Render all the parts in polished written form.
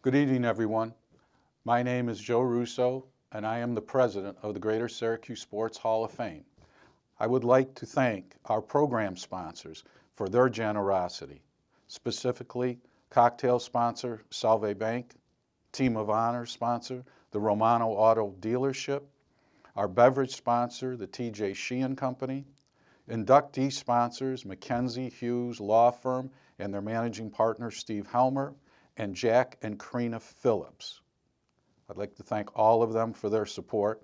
Good evening, everyone. My name is Joe Russo, and I am the president of the Greater Syracuse Sports Hall of Fame. I would like to thank our program sponsors for their generosity, specifically cocktail sponsor Salve Bank, Team of Honor sponsor the Romano Auto Dealership, our beverage sponsor the TJ Sheehan Company, inductee sponsors McKenzie Hughes Law Firm and their managing partner Steve Helmer, and Jack and Karina Phillips. I'd like to thank all of them for their support,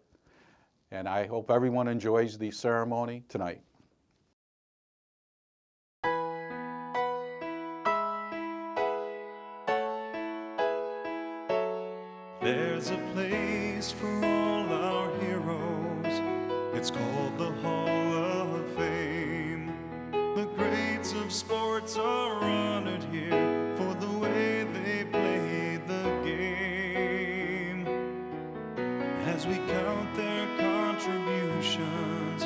and I hope everyone enjoys the ceremony tonight. There's a place for all our heroes. It's called the Hall of Fame. The greats of sports are honored here for the way they played the game. As we count their contributions,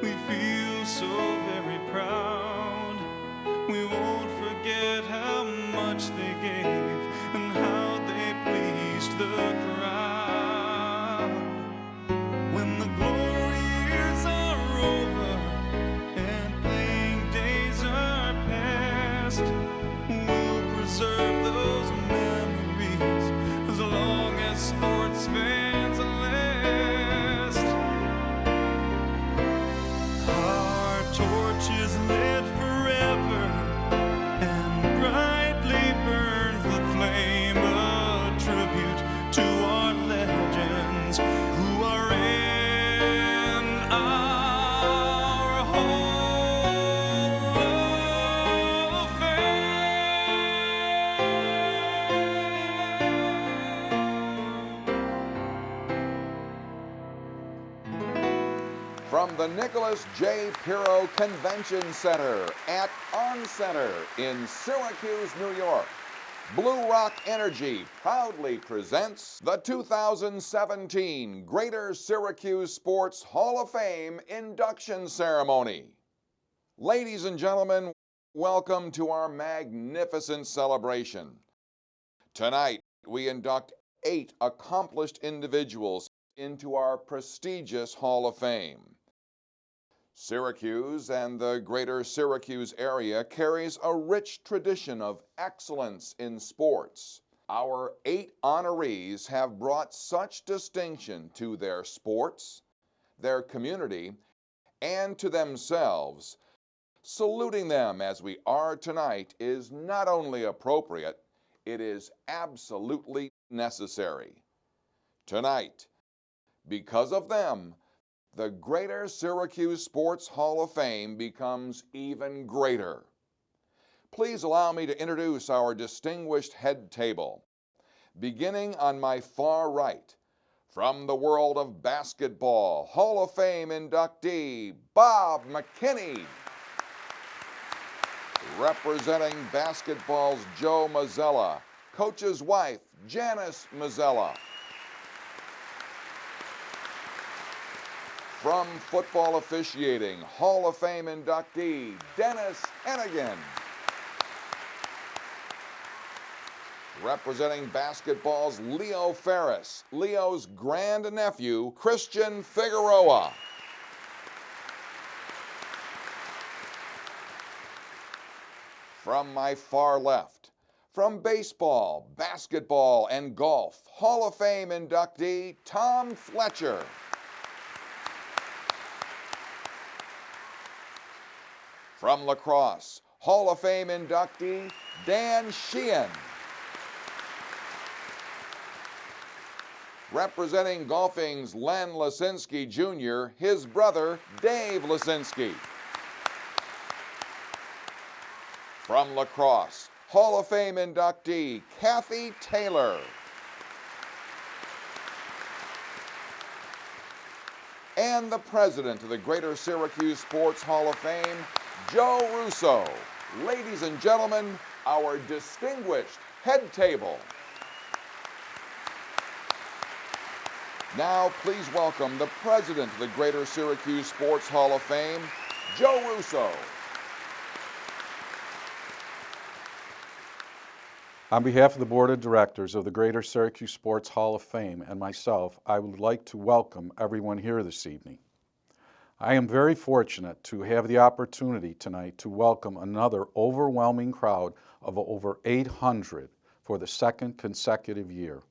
we feel so very proud. We won't forget how much they gave and how they pleased the crowd. When the glory years are over and playing days are past, we'll preserve those memories as long as sports fans last. Our torch is lit forever and brightly burns the flame, a tribute to our legends who are in our Hall of Fame. From the Nicholas J. Pirro Convention Center at On Center in Syracuse, New York, Blue Rock Energy proudly presents the 2017 Greater Syracuse Sports Hall of Fame Induction Ceremony. Ladies and gentlemen, welcome to our magnificent celebration. Tonight, we induct 8 accomplished individuals into our prestigious Hall of Fame. Syracuse and the greater Syracuse area carries a rich tradition of excellence in sports. Our 8 honorees have brought such distinction to their sports, their community, and to themselves. Saluting them as we are tonight is not only appropriate, it is absolutely necessary. Tonight, because of them, the Greater Syracuse Sports Hall of Fame becomes even greater. Please allow me to introduce our distinguished head table. Beginning on my far right, from the world of basketball, Hall of Fame inductee Bob McKenney. Representing basketball's Joe Mazella, coach's wife Janice Mazella. From football officiating, Hall of Fame inductee Dennis Hennigan. Representing basketball's Leo Ferris, Leo's grandnephew Christian Figueroa. From my far left, from baseball, basketball, and golf, Hall of Fame inductee Tom Fletcher. From lacrosse, Hall of Fame inductee Dan Sheehan. Representing golfing's Len Lasinski Jr., his brother Dave Lasinski. From lacrosse, Hall of Fame inductee Kathy Taylor. And the president of the Greater Syracuse Sports Hall of Fame, Joe Russo. Ladies and gentlemen, our distinguished head table. Now please welcome the president of the Greater Syracuse Sports Hall of Fame, Joe Russo. On behalf of the Board of Directors of the Greater Syracuse Sports Hall of Fame and myself, I would like to welcome everyone here this evening. I am very fortunate to have the opportunity tonight to welcome another overwhelming crowd of over 800 for the second consecutive year.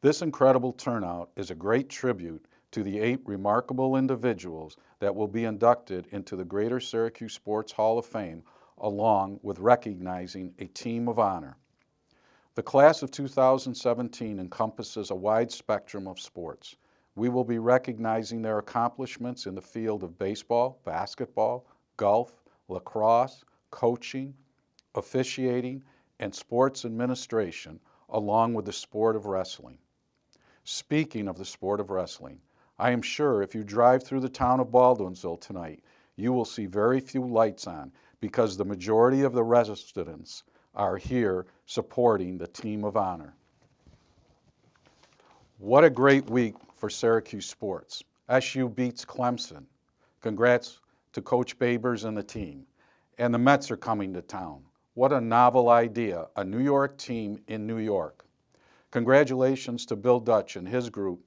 This incredible turnout is a great tribute to the 8 remarkable individuals that will be inducted into the Greater Syracuse Sports Hall of Fame, along with recognizing a team of honor. The class of 2017 encompasses a wide spectrum of sports. We will be recognizing their accomplishments in the field of baseball, basketball, golf, lacrosse, coaching, officiating, and sports administration, along with the sport of wrestling. Speaking of the sport of wrestling, I am sure if you drive through the town of Baldwinsville tonight, you will see very few lights on because the majority of the residents are here supporting the team of honor. What a great week for Syracuse sports. SU beats Clemson. Congrats to Coach Babers and the team. And the Mets are coming to town. What a novel idea, a New York team in New York. Congratulations to Bill Dutch and his group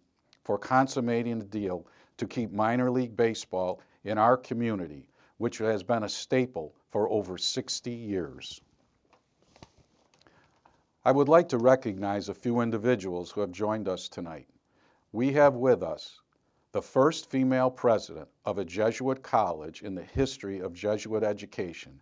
for consummating the deal to keep minor league baseball in our community, which has been a staple for over 60 years. I would like to recognize a few individuals who have joined us tonight. We have with us the first female president of a Jesuit college in the history of Jesuit education.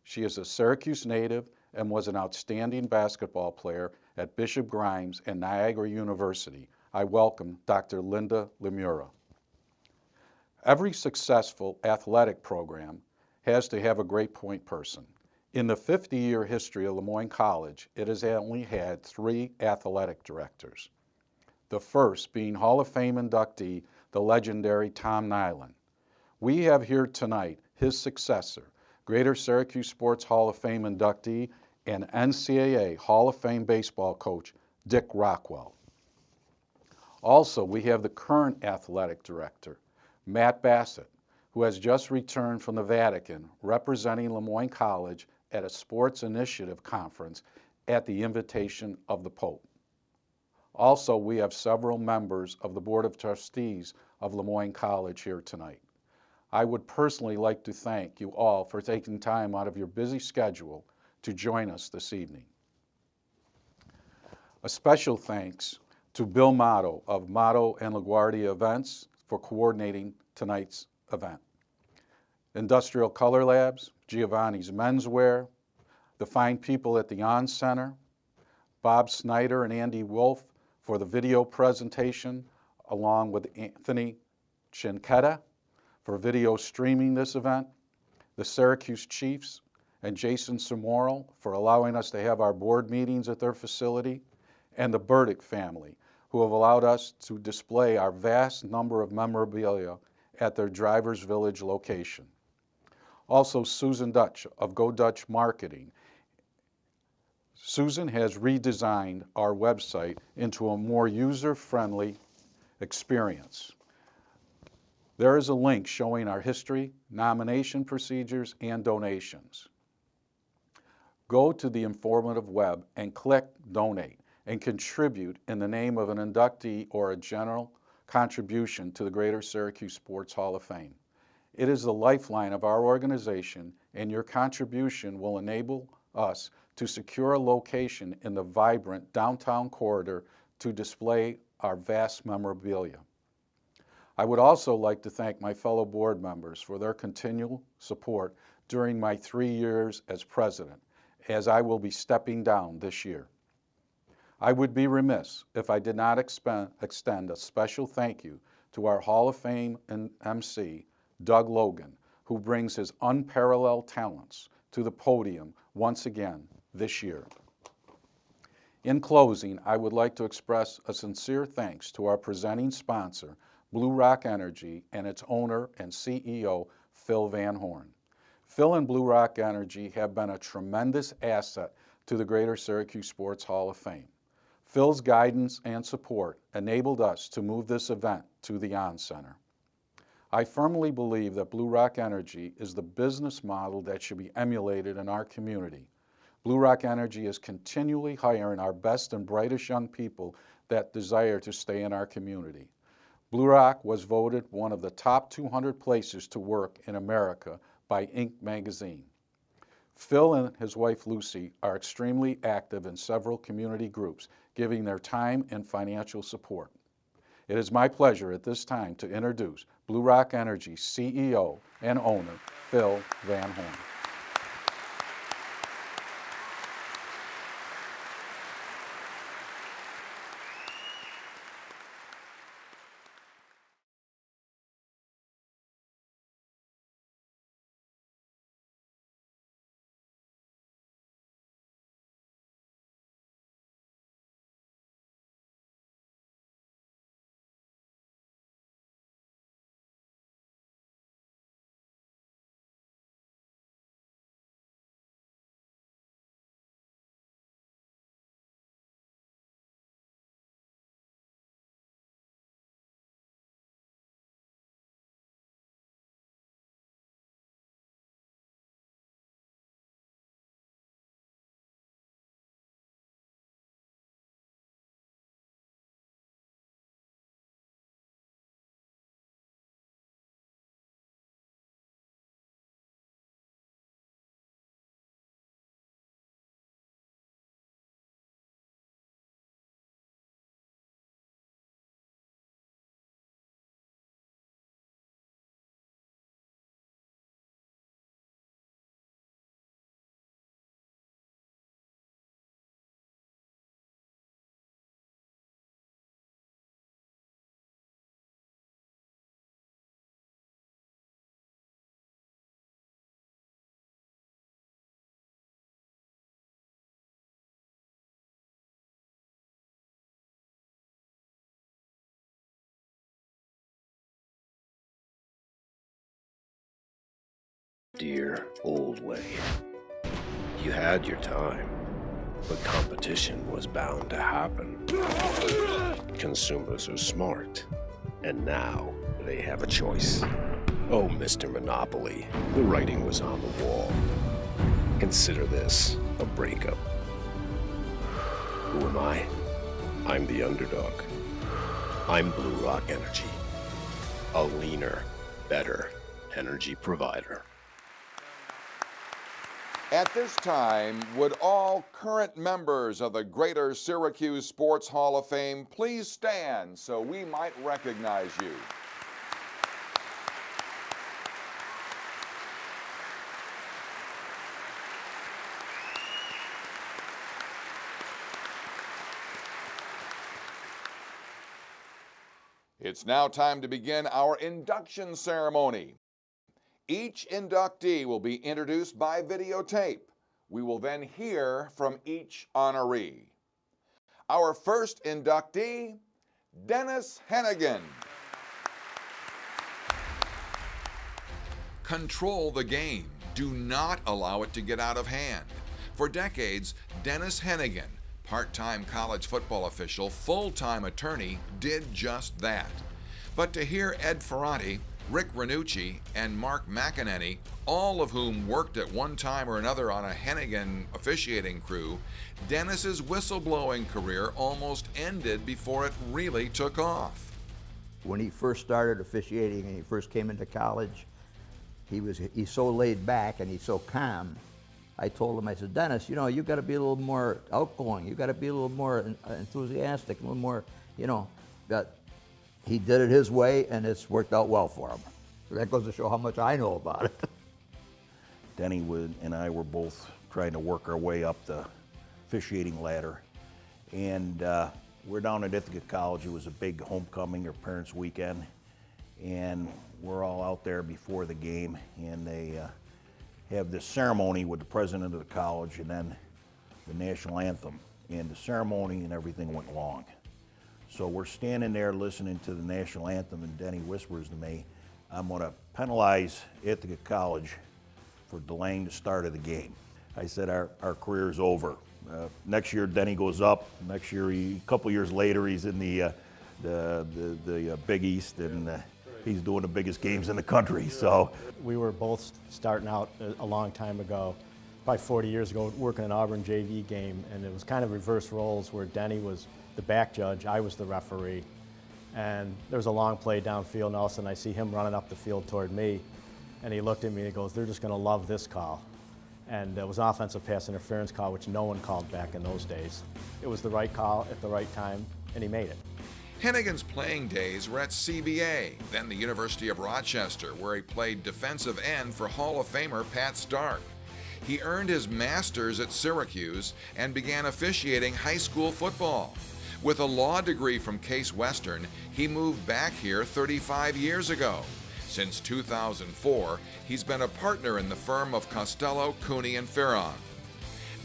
She is a Syracuse native and was an outstanding basketball player at Bishop Grimes and Niagara University. I welcome Dr. Linda Lemura. Every successful athletic program has to have a great point person. In the 50-year history of Lemoyne College, it has only had 3 athletic directors. The first being Hall of Fame inductee, the legendary Tom Nyland. We have here tonight his successor, Greater Syracuse Sports Hall of Fame inductee and NCAA Hall of Fame baseball coach, Dick Rockwell. Also, we have the current athletic director, Matt Bassett, who has just returned from the Vatican representing Lemoyne College at a sports initiative conference at the invitation of the Pope. Also, we have several members of the Board of Trustees of Lemoyne College here tonight. I would personally like to thank you all for taking time out of your busy schedule to join us this evening. A special thanks to Bill Motto of Motto and LaGuardia Events for coordinating tonight's event. Industrial Color Labs, Giovanni's Menswear, the fine people at the On Center, Bob Snyder and Andy Wolf for the video presentation, along with Anthony Chinchetta for video streaming this event, the Syracuse Chiefs and Jason Samoro for allowing us to have our board meetings at their facility, and the Burdick family, who have allowed us to display our vast number of memorabilia at their Drivers Village location. Also, Susan Dutch of Go Dutch Marketing. Susan has redesigned our website into a more user-friendly experience. There is a link showing our history, nomination procedures, and donations. Go to the informative web and click Donate and contribute in the name of an inductee or a general contribution to the Greater Syracuse Sports Hall of Fame. It is the lifeline of our organization, and your contribution will enable us to secure a location in the vibrant downtown corridor to display our vast memorabilia. I would also like to thank my fellow board members for their continual support during my 3 years as president, as I will be stepping down this year. I would be remiss if I did not extend a special thank you to our Hall of Fame and MC, Doug Logan, who brings his unparalleled talents to the podium once again this year. In closing, I would like to express a sincere thanks to our presenting sponsor, Blue Rock Energy, and its owner and CEO, Phil Van Horn. Phil and Blue Rock Energy have been a tremendous asset to the Greater Syracuse Sports Hall of Fame. Phil's guidance and support enabled us to move this event to the On Center. I firmly believe that Blue Rock Energy is the business model that should be emulated in our community. Blue Rock Energy is continually hiring our best and brightest young people that desire to stay in our community. Blue Rock was voted one of the top 200 places to work in America by Inc. magazine. Phil and his wife Lucy are extremely active in several community groups, giving their time and financial support. It is my pleasure at this time to introduce Blue Rock Energy CEO and owner, Phil Van Horn. Dear old way, you had your time, but competition was bound to happen. Consumers are smart, and now they have a choice. Oh, Mr. Monopoly, the writing was on the wall. Consider this a breakup. Who am I? I'm the underdog. I'm Blue Rock Energy, a leaner, better energy provider. At this time, would all current members of the Greater Syracuse Sports Hall of Fame please stand so we might recognize you? It's now time to begin our induction ceremony. Each inductee will be introduced by videotape. We will then hear from each honoree. Our first inductee, Dennis Hennigan. Control the game. Do not allow it to get out of hand. For decades, Dennis Hennigan, part-time college football official, full-time attorney, did just that. But to hear Ed Ferranti, Rick Ranucci, and Mark McKenney, all of whom worked at one time or another on a Hennigan officiating crew, Dennis's whistleblowing career almost ended before it really took off. When he first started officiating and he first came into college, he's so laid back and he's so calm. I told him, I said, Dennis, you know, you got to be a little more outgoing. You got to be a little more enthusiastic, a little more, you know, that. He did it his way, and it's worked out well for him. So that goes to show how much I know about it. Denny and I were both trying to work our way up the officiating ladder. And we're down at Ithaca College. It was a big homecoming or parents' weekend. And we're all out there before the game, and they have this ceremony with the president of the college and then the national anthem. And the ceremony and everything went long. So we're standing there listening to the national anthem, and Denny whispers to me, I'm going to penalize Ithaca College for delaying the start of the game. I said, our career is over. Next year, Denny goes up. Next year, a couple years later, he's in the Big East, and he's doing the biggest games in the country. So we were both starting out a long time ago, probably 40 years ago, working an Auburn JV game, and it was kind of reverse roles where Denny was the back judge, I was the referee. And there was a long play downfield, and all of a sudden I see him running up the field toward me, and he looked at me and he goes, "They're just going to love this call." And it was an offensive pass interference call, which no one called back in those days. It was the right call at the right time, and he made it. Hennigan's playing days were at CBA, then the University of Rochester, where he played defensive end for Hall of Famer Pat Stark. He earned his master's at Syracuse and began officiating high school football. With a law degree from Case Western, he moved back here 35 years ago. Since 2004, he's been a partner in the firm of Costello, Cooney, and Ferron.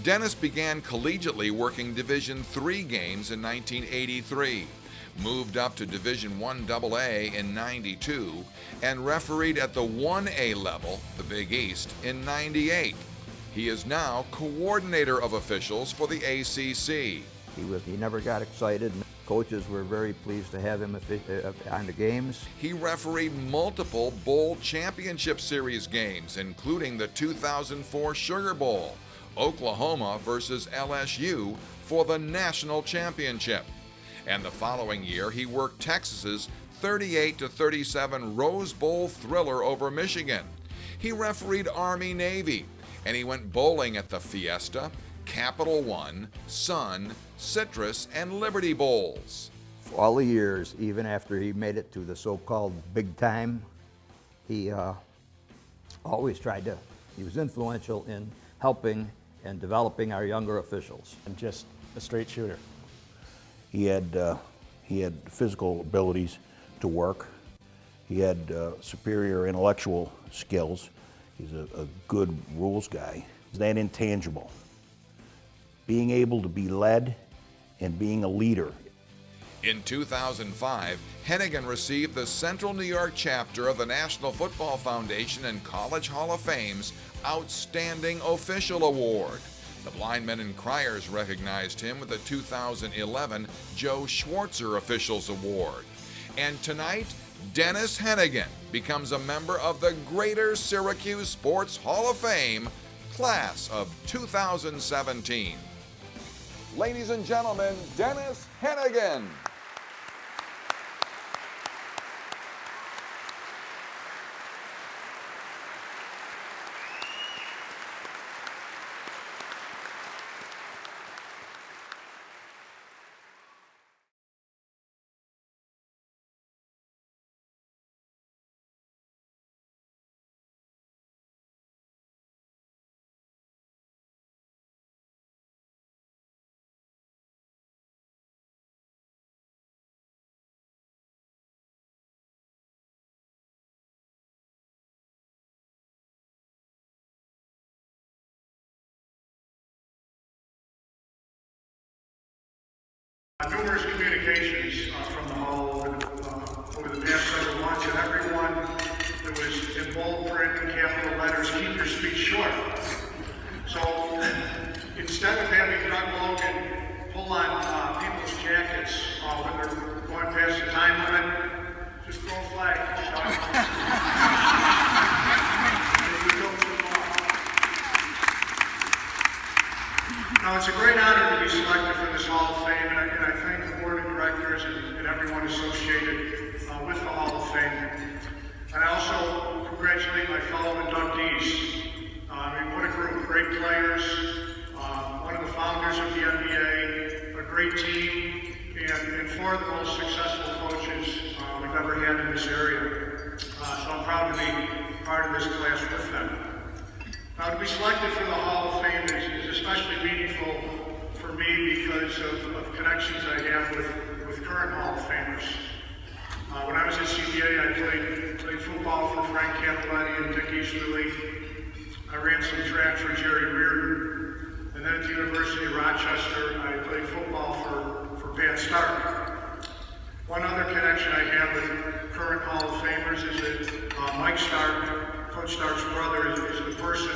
Dennis began collegiately working Division III games in 1983, moved up to Division I AA in 92, and refereed at the 1A level, the Big East, in 98. He is now coordinator of officials for the ACC. He never got excited. Coaches were very pleased to have him on the games. He refereed multiple Bowl Championship Series games, including the 2004 Sugar Bowl, Oklahoma versus LSU for the national championship. And the following year, he worked Texas's 38-37 Rose Bowl thriller over Michigan. He refereed Army-Navy, and he went bowling at the Fiesta, Capital One, Sun, Citrus, and Liberty Bowls. For all the years, even after he made it to the so-called big time, he always tried to, he was influential in helping and developing our younger officials. And just a straight shooter. He had physical abilities to work. He had superior intellectual skills. He's a good rules guy. He's that intangible. Being able to be led and being a leader. In 2005, Hennigan received the Central New York chapter of the National Football Foundation and College Hall of Fame's Outstanding Official Award. The Blind Men and Criers recognized him with the 2011 Joe Schwartzer Officials Award. And tonight, Dennis Hennigan becomes a member of the Greater Syracuse Sports Hall of Fame, class of 2017. Ladies and gentlemen, Dennis Hennigan. Numerous communications from the Hall over the past several months, and everyone that was in bold print and capital letters, keep your speech short. So instead of having Doug Logan pull on people's jackets when they're going past the time limit, just throw a flag. Now, it's a great honor to be selected for this Hall of Fame, and I thank the Board of Directors and everyone associated with the Hall of Fame. And I also congratulate my fellow inductees. I mean, what a group, great players, one of the founders of the NBA, a great team, and four of the most successful coaches we've ever had in this area. So I'm proud to be part of this class with them. Now, to be selected for the Hall of Fame is especially meaningful for me because of connections I have with current Hall of Famers. When I was at CBA, I played football for Frank Capoletti and Dick Easterly. I ran some track for Jerry Reardon. And then at the University of Rochester, I played football for Pat Stark. One other connection I have with current Hall of Famers is that Mike Stark, Coach Stark's brother, is the person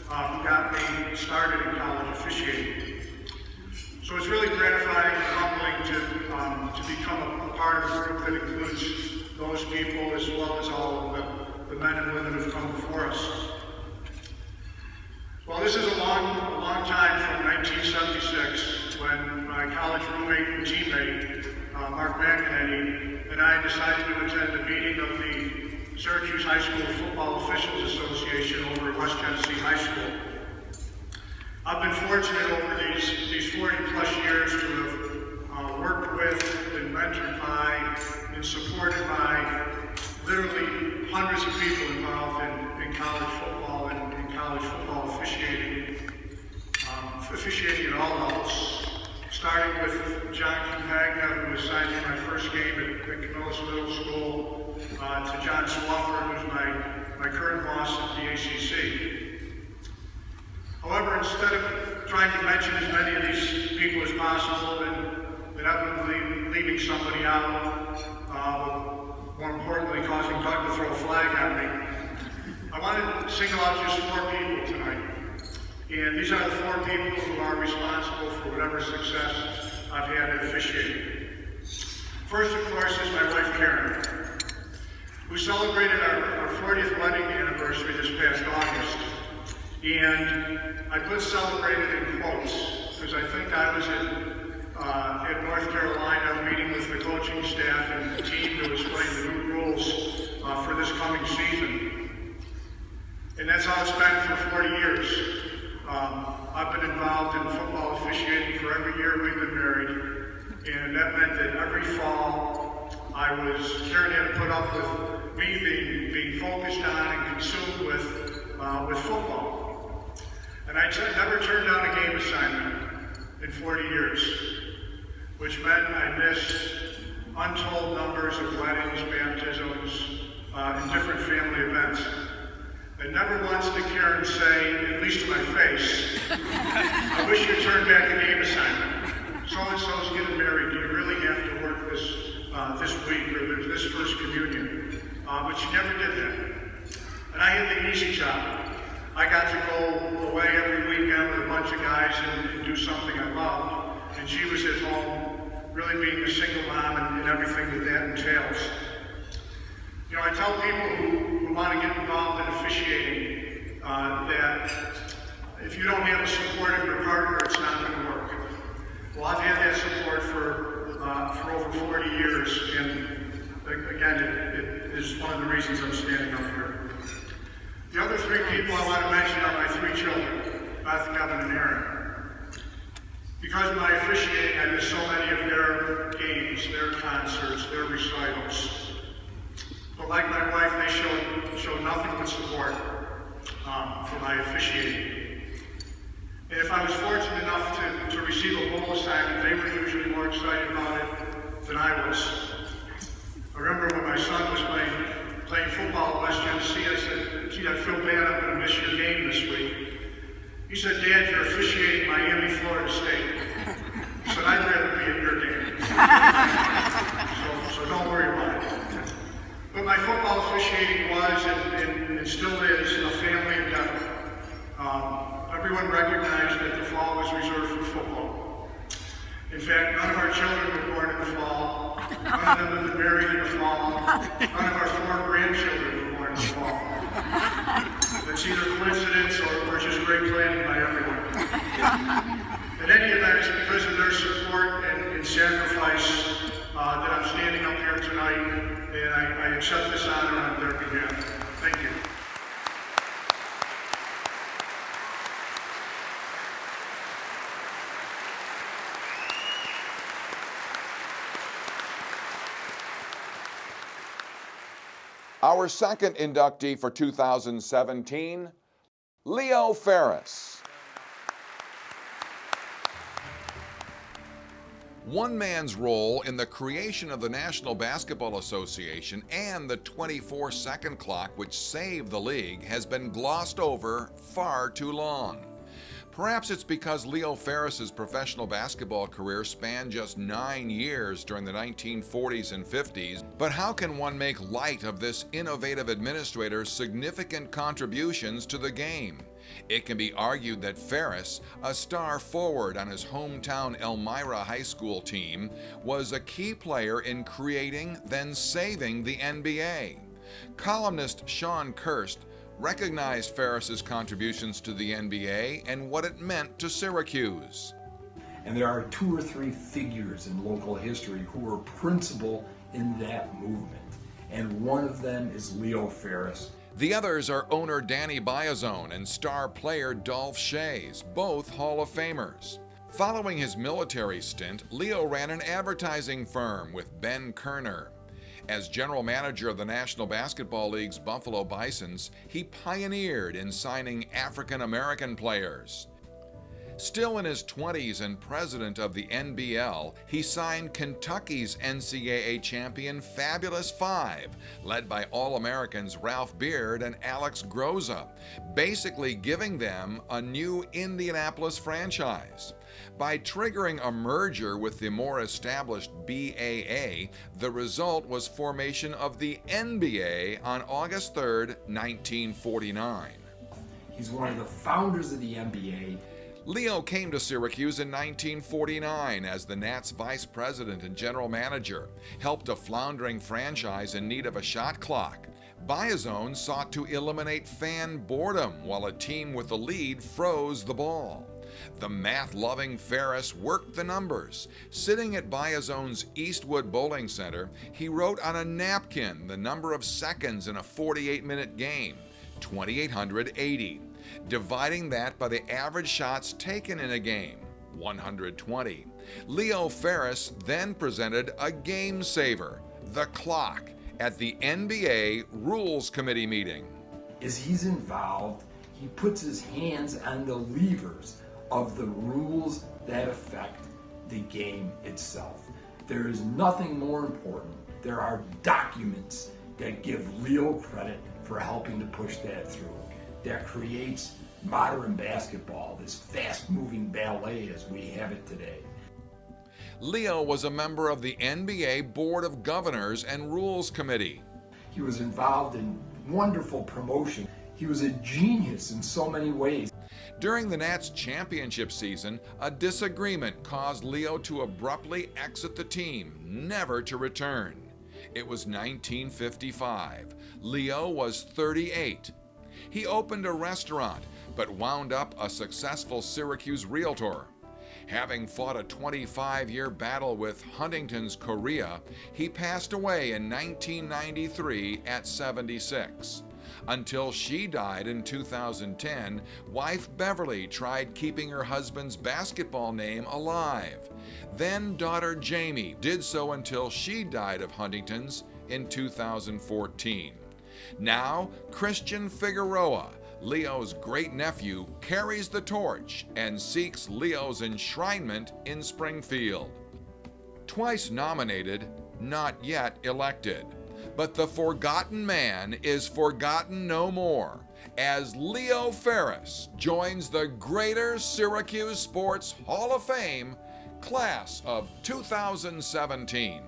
who got me started in college officiating. So it's really gratifying and humbling to become a part of a group that includes those people as well as all of the men and women who've come before us. Well, this is a time from 1976 when my college roommate and teammate, Mark McKenney, and I decided to attend a meeting of the Syracuse High School Football Officials Association over at West Genesee High School. I've been fortunate over these 40 plus years to have worked with, been mentored by, and supported by literally hundreds of people involved in college football and in college football officiating, officiating at all levels. Starting with John Compagna, who assigned me my first game at Camillus Middle School, to John Swafford, who's my current boss at the ACC. However, instead of trying to mention as many of these people as possible and inevitably leaving somebody out, more importantly causing Doug to throw a flag at me, I wanted to single out just 4 people tonight. And these are the 4 people who are responsible for whatever success I've had at officiating. First, of course, is my wife, Karen, who celebrated our 40th wedding anniversary this past August. And I put celebrated in quotes, because I think I was at North Carolina meeting with the coaching staff and the team to explain the new rules for this coming season. And that's how it's been for 40 years. I've been involved in football officiating for every year we've been married, and that meant that every fall Karen had to put up with me being focused on and consumed with football. And I never turned down a game assignment in 40 years, which meant I missed untold numbers of weddings, baptisms, and different family events. And never once did Karen say, at least to my face, I wish you'd turn back a game assignment. So-and-so's getting married, do you really have to work this week, or there's this first communion? But she never did that. And I had the easy job. I got to go away every weekend with a bunch of guys and do something I loved. And she was at home, really being a single mom and everything that entails. You know, I tell people who want to get involved in officiating that if you don't have the support of your partner, it's not going to work. Well, I've had that support for over 40 years, and again, it is one of the reasons I'm standing up here. The other 3 people I want to mention are my 3 children, Beth, Kevin, and Aaron. Because of my officiating, I miss so many of their games, their concerts, their recitals. But like my wife, they showed nothing but support for my officiating. And if I was fortunate enough to receive a bowl assignment, they were usually more excited about it than I was. I remember when my son was playing football at West Genesee, I said, gee, I feel bad, I'm going to miss your game this week. He said, Dad, you're officiating Miami, Florida State. He said, I'd rather be at your game. so don't worry about it. But my football officiating was, and still is, a family endeavor. Everyone recognized that the fall was reserved for football. In fact, none of our children were born in the fall. None of them have been married in the fall. None of our 4 grandchildren were born in the fall. It's either coincidence or just great planning by everyone. In any event, it's because of their support and sacrifice that I'm standing up here tonight. And I accept this honor on their behalf. Thank you. Our second inductee for 2017, Leo Ferris. One man's role in the creation of the National Basketball Association and the 24-second clock which saved the league has been glossed over far too long. Perhaps it's because Leo Ferris's professional basketball career spanned just 9 years during the 1940s and 50s, but how can one make light of this innovative administrator's significant contributions to the game? It can be argued that Ferris, a star forward on his hometown Elmira High School team, was a key player in creating, then saving the NBA. Columnist Sean Kirst recognized Ferris's contributions to the NBA and what it meant to Syracuse. And there are 2 or 3 figures in local history who were principal in that movement. And one of them is Leo Ferris. The others are owner Danny Biazone and star player Dolph Schayes, both Hall of Famers. Following his military stint, Leo ran an advertising firm with Ben Kerner. As general manager of the National Basketball League's Buffalo Bisons, he pioneered in signing African American players. Still in his 20s and president of the NBL, he signed Kentucky's NCAA champion Fabulous Five, led by All-Americans Ralph Beard and Alex Groza, basically giving them a new Indianapolis franchise. By triggering a merger with the more established BAA, the result was formation of the NBA on August 3, 1949. He's one of the founders of the NBA. Leo came to Syracuse in 1949 as the Nats vice president and general manager, helped a floundering franchise in need of a shot clock. Biazone sought to eliminate fan boredom while a team with the lead froze the ball. The math-loving Ferris worked the numbers. Sitting at Biazone's Eastwood Bowling Center, he wrote on a napkin the number of seconds in a 48-minute game, 2,880. Dividing that by the average shots taken in a game, 120. Leo Ferris then presented a game saver, the clock, at the NBA Rules Committee meeting. As he's involved, he puts his hands on the levers of the rules that affect the game itself. There is nothing more important. There are documents that give Leo credit for helping to push that through. That creates modern basketball, this fast-moving ballet as we have it today. Leo was a member of the NBA Board of Governors and Rules Committee. He was involved in wonderful promotion. He was a genius in so many ways. During the Nats championship season, a disagreement caused Leo to abruptly exit the team, never to return. It was 1955. Leo was 38. He opened a restaurant, but wound up a successful Syracuse realtor. Having fought a 25-year battle with Huntington's chorea, he passed away in 1993 at 76. Until she died in 2010, wife Beverly tried keeping her husband's basketball name alive. Then daughter Jamie did so until she died of Huntington's in 2014. Now, Christian Figueroa, Leo's great-nephew, carries the torch and seeks Leo's enshrinement in Springfield. Twice nominated, not yet elected. But the forgotten man is forgotten no more, as Leo Ferris joins the Greater Syracuse Sports Hall of Fame, class of 2017.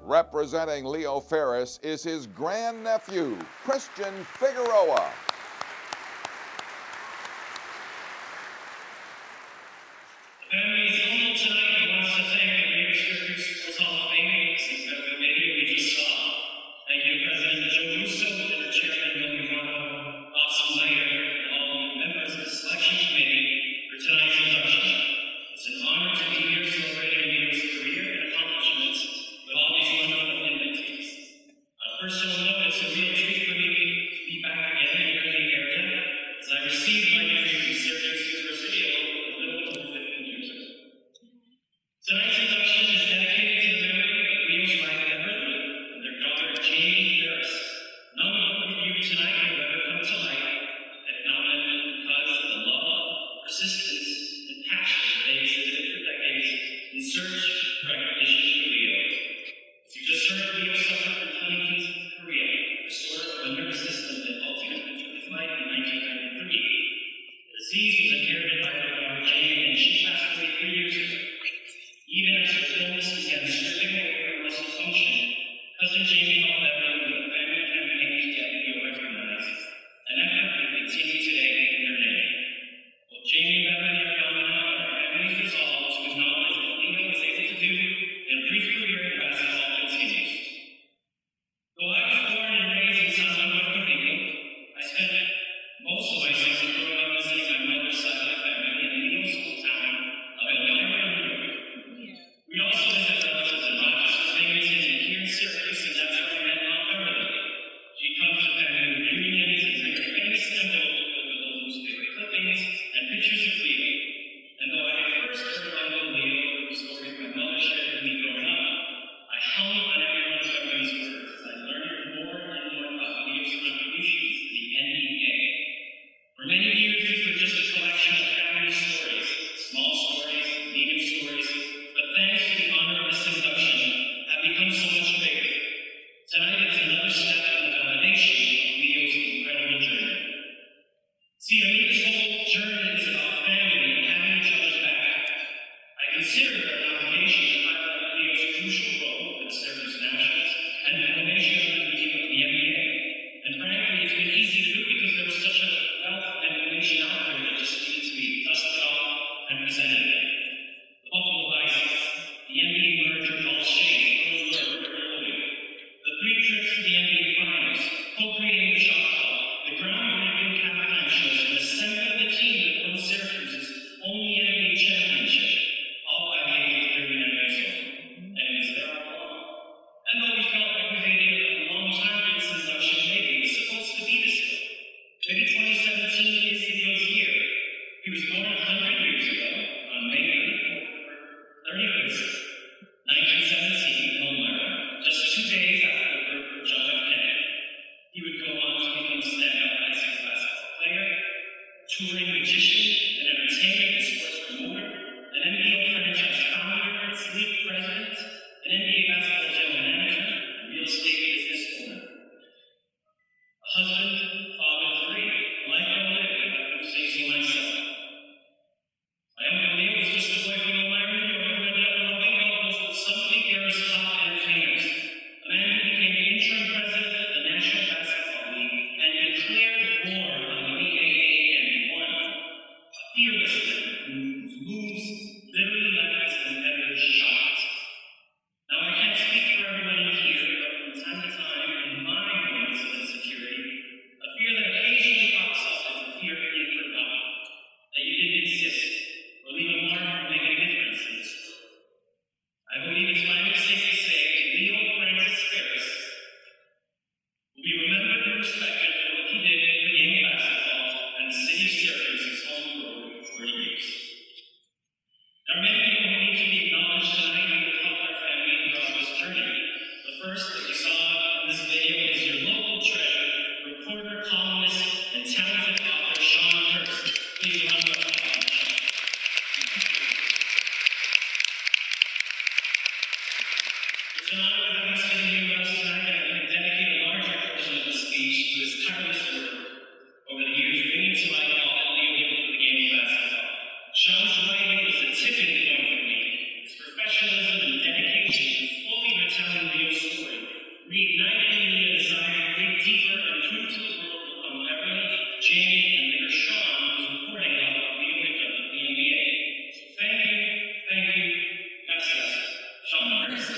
Representing Leo Ferris is his grandnephew, Christian Figueroa. The family is humble tonight and wants to thank the Greater Syracuse Sports Hall of Fame for this incredible video we just saw. Thank you, President Joe Russo, and Chairman Billy Marco, Austin Later, and all the members of the selection committee for tonight's induction. It's an honor to be here celebrating Leo's career and accomplishments with all these wonderful inductees. On a personal note, it's a real treat for me to be back again here in the area, as I received my degree from Syracuse University a little over 15 years ago. Tonight's induction is dedicated to the memory of Leo's wife Beverly and their daughter Jamie Ferris. None of you tonight will ever come to light if not meant because of the love, persistence, and passion they exhibited for decades in search for recognition for Leo. As you just heard, Leo suffered from Huntington's chorea, a disorder of the nervous system that ultimately took his life in 1993. The disease was inherited by their daughter Jamie, and she passed away 3 years ago. Even as her illness began stripping away her muscle function, cousin Jamie helped Beverly with a family campaign to get Leo recognized, an effort we continue today in their name. Both Jamie and Beverly are gone now, but our family's resolve to acknowledge what Leo was able to do and a brief career in basketball continues. Though I was born and raised in San Juan, Puerto Rico, I spent chairman of the NBA. And frankly, it's been easy to do because there was such a wealth of information out there that just needed to be dusted off and presented. The Buffalo Bisons, the NBA merger with all shades, the 3 trips to the NBA Finals, co-creating the shot clock, the groundbreaking halftime shows, and assembling the team that won Syracuse's only NBA championship, all by the age of 39 years old. And it's there all along. And though we felt like we waited a long time for this induction, maybe it was supposed to be this way. Maybe 2017 is Leo's year. He was born 100 years ago on May 31st, 1917 in Elmira, just 2 days after the birth of John McKenney. He would go on to become a standout high school basketball player, touring magician, an entertainment and sports promoter, an NBA franchise founder, its league president, an NBA basketball general manager, and real estate business owner. A husband, father of 3, a life well lived, I could say so myself. My uncle Leo was just a boy from Elmira, New York, who ended up rubbing elbows with some of the era's top entertainers. A man who became interim president of the National Basketball League and declared war on the NCAA and won. A fearless man whose moves literally left his competitors shocked. Now, I can't speak for everybody here, but from time to time, in my moments of insecurity, a fear that occasionally pops up is the fear of being forgotten, that you didn't exist, or leave a mark or make a difference in this world. I believe it's finally safe to say Leo Francis Ferris will be remembered and respected for what he did for the game of basketball and the city of Syracuse's home for over 40 years. There are many people who need to be acknowledged tonight who have helped our family throughout this journey. The first that you saw in this video is your local treasure, reporter, columnist, and talented author Sean Hurst. Please round of applause. It's an honor to have him sitting here with us tonight, and I can dedicate a larger portion of the speech to his tireless work over the years, bringing to light all that Leo did for the game of basketball. Sean's writing was a tipping point for me. His professionalism and dedication to fully retelling Leo's story reignited in me a desire to dig deeper and prove to the world what Beverly, Jamie, and later Sean was reporting about what Leo had done for the NBA. So thank you, gracias, Sean Hurst.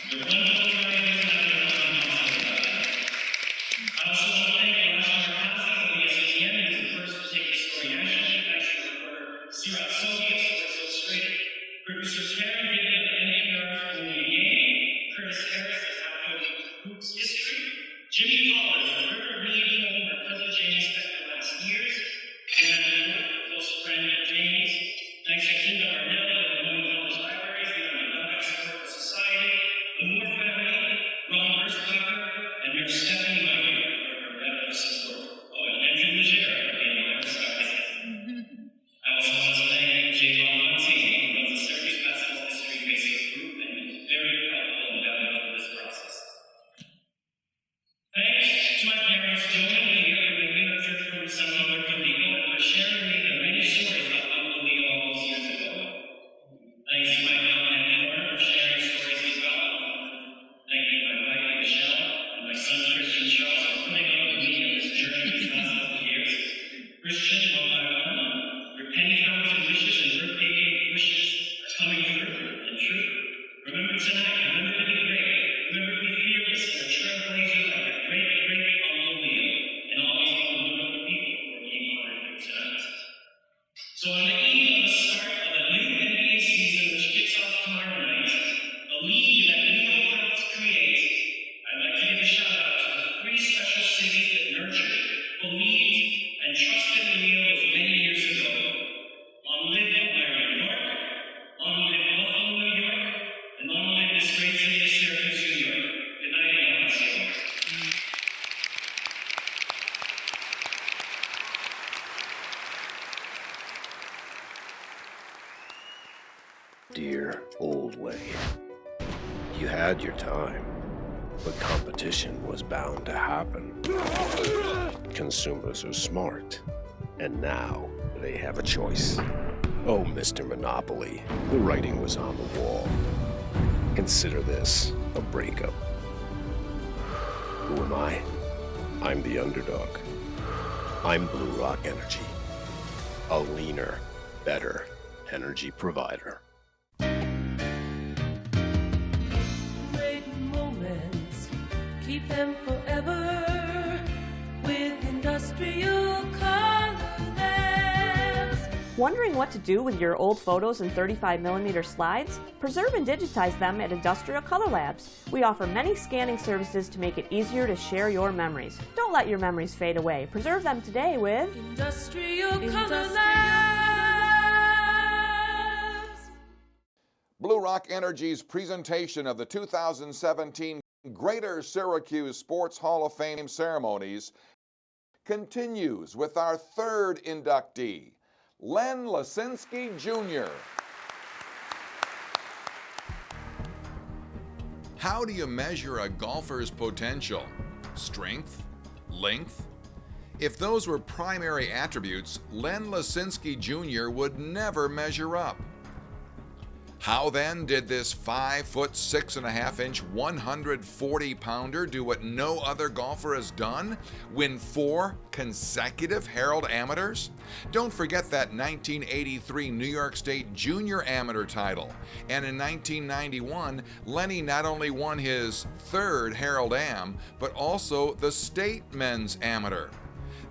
You're wonderful writers, and I'm also about it. I also want to thank Elijah Markowski of the ESPN, who was the first to take the story nationally, thanks to reporter Sirat Sogi of Sports Illustrated, producer Karen Given of NPR's Only a Game, Curtis Harris of Half Coach Hoops History, Jimmy Pollard of the River Reed home where cousin Jamie spent the last years, and a close friend of Jamie's. Thanks to Linda Arnell of the Women College Libraries, the Dugout Historical Society, the Moore family, Ron Bursbacher, and Mayor Stephanie Meier for her veteran support. Oh, and Andrew Legere of the NY Stars. I also want to thank Jay Lafontaine, who runs the Syracuse Basketball History Facebook group and who was very helpful and valuable for this process. Thanks to my parents, Joe and Leah, for making me nurtured from San Roberto Rico and for sharing with me the many stories about Uncle Leo all those years ago. Thanks to my mom and Flora for sharing stories as well. Thank you to my wife Michelle and my son Christian Charles for putting up with me on this journey these last couple of years. Christian, one by one, your penny fountain wishes and birthday cake wishes are coming through and true. Remember tonight, remember to be great, remember to be fearless and a trailblazer like your great Uncle Leo and all these other wonderful people who are being honored here tonight. So on the eve of the start of a new NBA season which kicks off tomorrow night, a league that Leo helped create, I'd like to give a shout out to the 3 special cities that nurtured, believed, and trusted in Leo those many years ago. Long live Elmira, New York, long live Buffalo, New York, and long live this great city of Syracuse, New York. Good night, and God bless you all. Dear old Lenny, you had your time, but competition was bound to happen. Consumers are smart, and now they have a choice. Oh, Mr. Monopoly, the writing was on the wall. Consider this a breakup. Who am I? I'm the underdog. I'm Blue Rock Energy, a leaner, better energy provider. Great moments, keep them forever with Industrial Color Labs. Wondering what to do with your old photos and 35mm slides? Preserve and digitize them at Industrial Color Labs. We offer many scanning services to make it easier to share your memories. Don't let your memories fade away. Preserve them today with Industrial Color Labs. Blue Rock Energy's presentation of the 2017 Greater Syracuse Sports Hall of Fame ceremonies continues with our third inductee, Len Lasinski Jr. How do you measure a golfer's potential? Strength? Length? If those were primary attributes, Len Lasinski Jr. would never measure up. How then did this 5'6.5" 140-pounder do what no other golfer has done? Win 4 consecutive Herald Amateurs? Don't forget that 1983 New York State Junior Amateur title. And in 1991, Lenny not only won his 3rd Herald Am, but also the State Men's Amateur.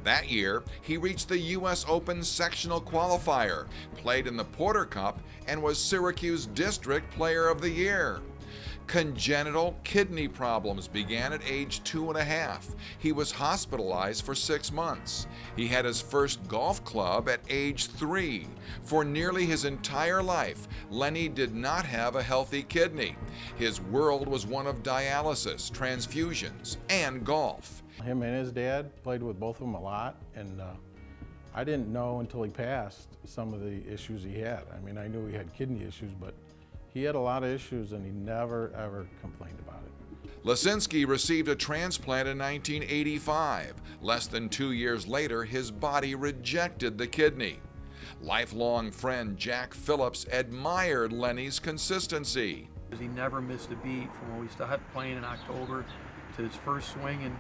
That year, he reached the U.S. Open sectional qualifier, played in the Porter Cup, and was Syracuse District Player of the Year. Congenital kidney problems began at age 2.5. He was hospitalized for 6 months. He had his first golf club at age 3. For nearly his entire life, Lenny did not have a healthy kidney. His world was one of dialysis, transfusions, and golf. Him and his dad played with both of them a lot, and I didn't know until he passed some of the issues he had. I mean, I knew he had kidney issues, but he had a lot of issues and he never ever complained about it. Lasinski received a transplant in 1985. Less than 2 years later, his body rejected the kidney. Lifelong friend Jack Phillips admired Lenny's consistency. He never missed a beat from when we started playing in October to his first swing in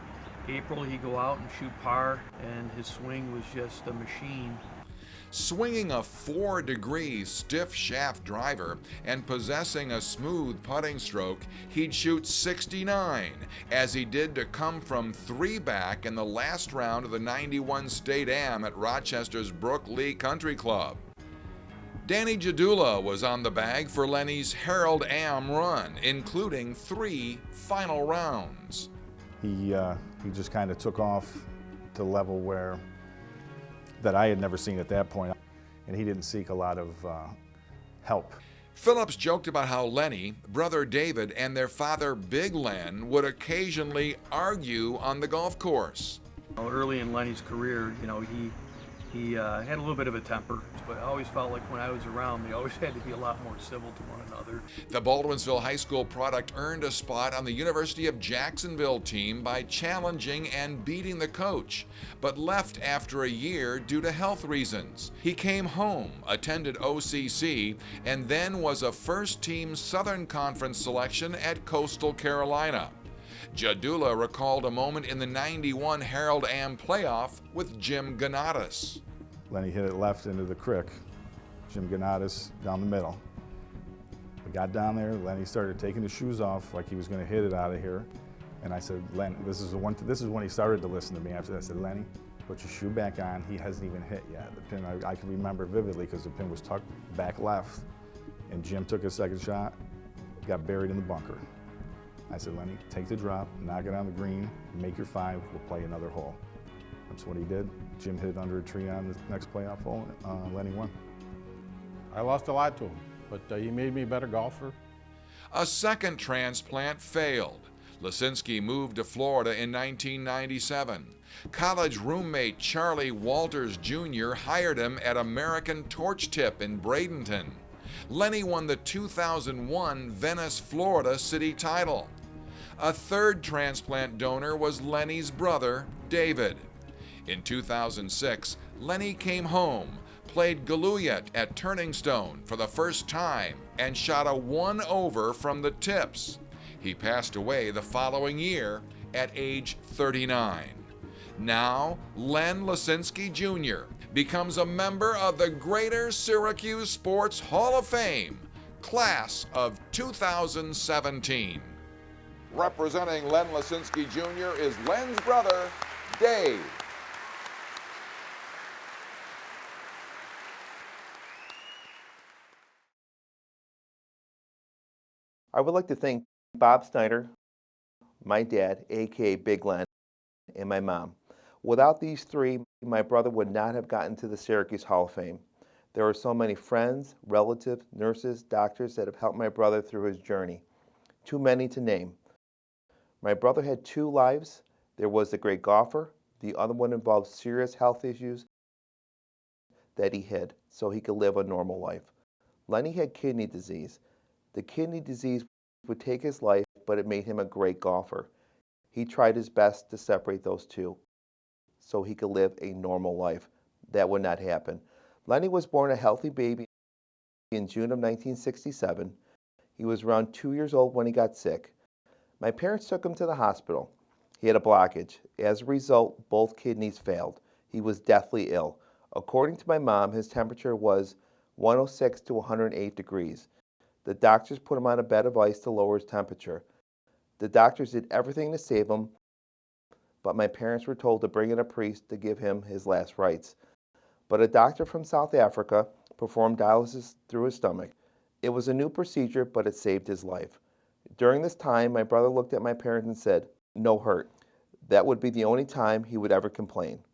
April. He'd go out and shoot par, and his swing was just a machine. Swinging a 4-degree stiff shaft driver and possessing a smooth putting stroke, he'd shoot 69, as he did to come from 3 back in the last round of the 91 State Am at Rochester's Brook Lee Country Club. Danny Jadula was on the bag for Lenny's Herald Am run, including 3 final rounds. He just kind of took off to the level that I had never seen at that point, and he didn't seek a lot of help. Phillips joked about how Lenny, brother David, and their father Big Len would occasionally argue on the golf course. Early in Lenny's career, he had a little bit of a temper, but I always felt like when I was around, they always had to be a lot more civil to one another. The Baldwinsville High School product earned a spot on the University of Jacksonville team by challenging and beating the coach, but left after a year due to health reasons. He came home, attended OCC, and then was a first-team Southern Conference selection at Coastal Carolina. Jadula recalled a moment in the 91 Herald Am playoff with Jim Ganatis. Lenny hit it left into the creek. Jim Ganatis down the middle. We got down there, Lenny started taking his shoes off like he was going to hit it out of here. And I said, Len, this is when he started to listen to me. After that, I said, Lenny, put your shoe back on. He hasn't even hit yet. The pin, I can remember vividly because the pin was tucked back left. And Jim took his second shot, got buried in the bunker. I said, Lenny, take the drop, knock it on the green, make your 5, we'll play another hole. That's what he did. Jim hit it under a tree on the next playoff hole, Lenny won. I lost a lot to him, but he made me a better golfer. A second transplant failed. Lasinski moved to Florida in 1997. College roommate Charlie Walters Jr. hired him at American Torch Tip in Bradenton. Lenny won the 2001 Venice, Florida city title. A third transplant donor was Lenny's brother, David. In 2006, Lenny came home, played Galouyet at Turning Stone for the first time, and shot a 1-over from the tips. He passed away the following year at age 39. Now, Len Lasinski Jr. becomes a member of the Greater Syracuse Sports Hall of Fame, class of 2017. Representing Len Lasinski Jr. is Len's brother, Dave. I would like to thank Bob Snyder, my dad, aka Big Len, and my mom. Without these three, my brother would not have gotten to the Syracuse Hall of Fame. There are so many friends, relatives, nurses, doctors that have helped my brother through his journey. Too many to name. My brother had two lives. There was the great golfer. The other one involved serious health issues that he hid so he could live a normal life. Lenny had kidney disease. The kidney disease would take his life, but it made him a great golfer. He tried his best to separate those two so he could live a normal life. That would not happen. Lenny was born a healthy baby in June of 1967. He was around 2 years old when he got sick. My parents took him to the hospital. He had a blockage. As a result, both kidneys failed. He was deathly ill. According to my mom, his temperature was 106 to 108 degrees. The doctors put him on a bed of ice to lower his temperature. The doctors did everything to save him, but my parents were told to bring in a priest to give him his last rites. But a doctor from South Africa performed dialysis through his stomach. It was a new procedure, but it saved his life. During this time, my brother looked at my parents and said, "No hurt." That would be the only time he would ever complain.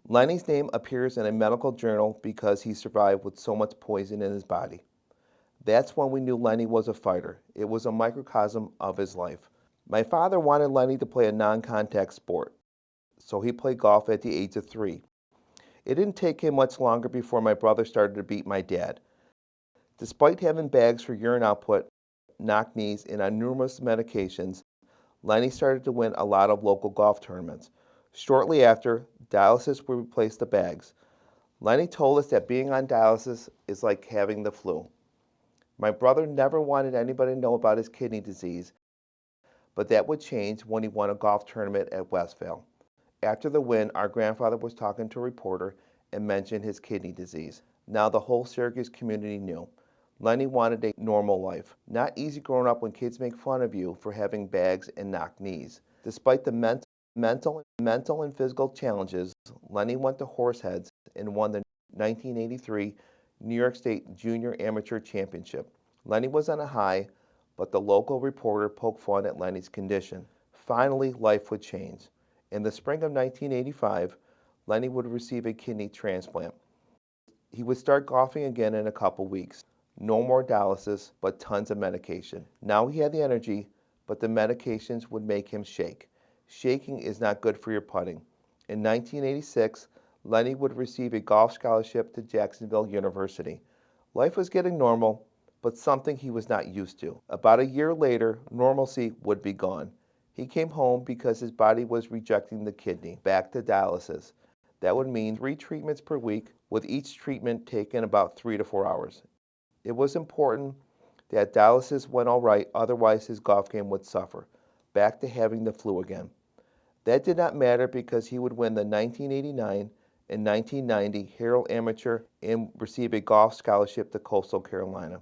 Lenny's name appears in a medical journal because he survived with so much poison in his body. That's when we knew Lenny was a fighter. It was a microcosm of his life. My father wanted Lenny to play a non-contact sport, so he played golf at the age of 3. It didn't take him much longer before my brother started to beat my dad. Despite having bags for urine output, knock knees, and on numerous medications, Lenny started to win a lot of local golf tournaments. Shortly after, dialysis would replace the bags. Lenny told us that being on dialysis is like having the flu. My brother never wanted anybody to know about his kidney disease, but that would change when he won a golf tournament at Westvale. After the win, our grandfather was talking to a reporter and mentioned his kidney disease. Now the whole Syracuse community knew. Lenny wanted a normal life. Not easy growing up when kids make fun of you for having bags and knock knees. Despite the mental and physical challenges, Lenny went to Horseheads and won the 1983 New York State Junior Amateur Championship. Lenny was on a high, but the local reporter poked fun at Lenny's condition. Finally, life would change. In the spring of 1985, Lenny would receive a kidney transplant. He would start golfing again in a couple weeks. No more dialysis, but tons of medication. Now he had the energy, but the medications would make him shake. Shaking is not good for your putting. In 1986, Lenny would receive a golf scholarship to Jacksonville University. Life was getting normal, but something he was not used to. About a year later, normalcy would be gone. He came home because his body was rejecting the kidney, back to dialysis. That would mean 3 treatments per week, with each treatment taking about 3 to 4 hours. It was important that dialysis went all right, otherwise his golf game would suffer. Back to having the flu again. That did not matter because he would win the 1989 and 1990 Herald Amateur and receive a golf scholarship to Coastal Carolina.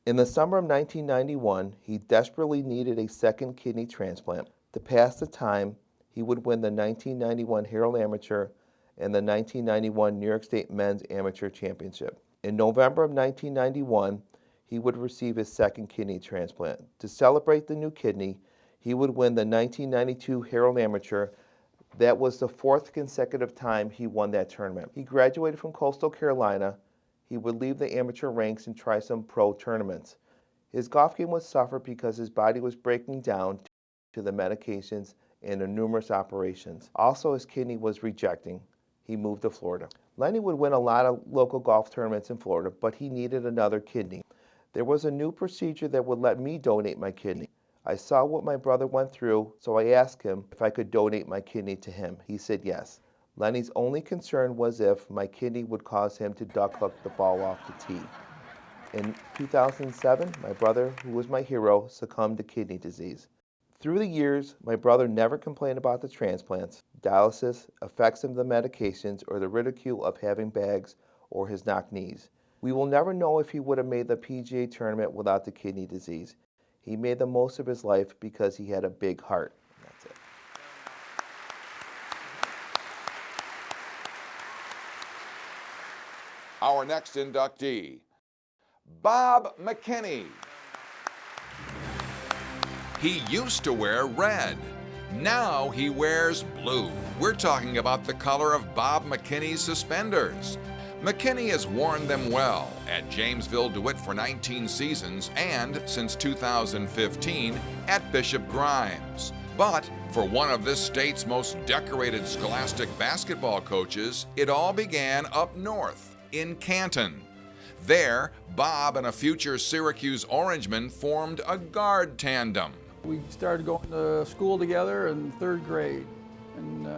In the summer of 1991, he desperately needed a second kidney transplant. To pass the time, he would win the 1991 Herald Amateur and the 1991 New York State Men's Amateur Championship. In November of 1991, he would receive his second kidney transplant. To celebrate the new kidney, he would win the 1992 Herald Amateur. That was the 4th consecutive time he won that tournament. He graduated from Coastal Carolina. He would leave the amateur ranks and try some pro tournaments. His golf game would suffer because his body was breaking down to the medications and the numerous operations. Also, his kidney was rejecting. He moved to Florida. Lenny would win a lot of local golf tournaments in Florida, but he needed another kidney. There was a new procedure that would let me donate my kidney. I saw what my brother went through, so I asked him if I could donate my kidney to him. He said yes. Lenny's only concern was if my kidney would cause him to duck hook the ball off the tee. In 2007, my brother, who was my hero, succumbed to kidney disease. Through the years, my brother never complained about the transplants, dialysis, effects of the medications, or the ridicule of having bags or his knocked knees. We will never know if he would have made the PGA tournament without the kidney disease. He made the most of his life because he had a big heart. That's it. Our next inductee, Bob McKenney. He used to wear red. Now he wears blue. We're talking about the color of Bob McKenney's suspenders. McKenney has worn them well at Jamesville DeWitt for 19 seasons and, since 2015, at Bishop Grimes. But for one of this state's most decorated scholastic basketball coaches, it all began up north in Canton. There, Bob and a future Syracuse Orangeman formed a guard tandem. We started going to school together in 3rd grade and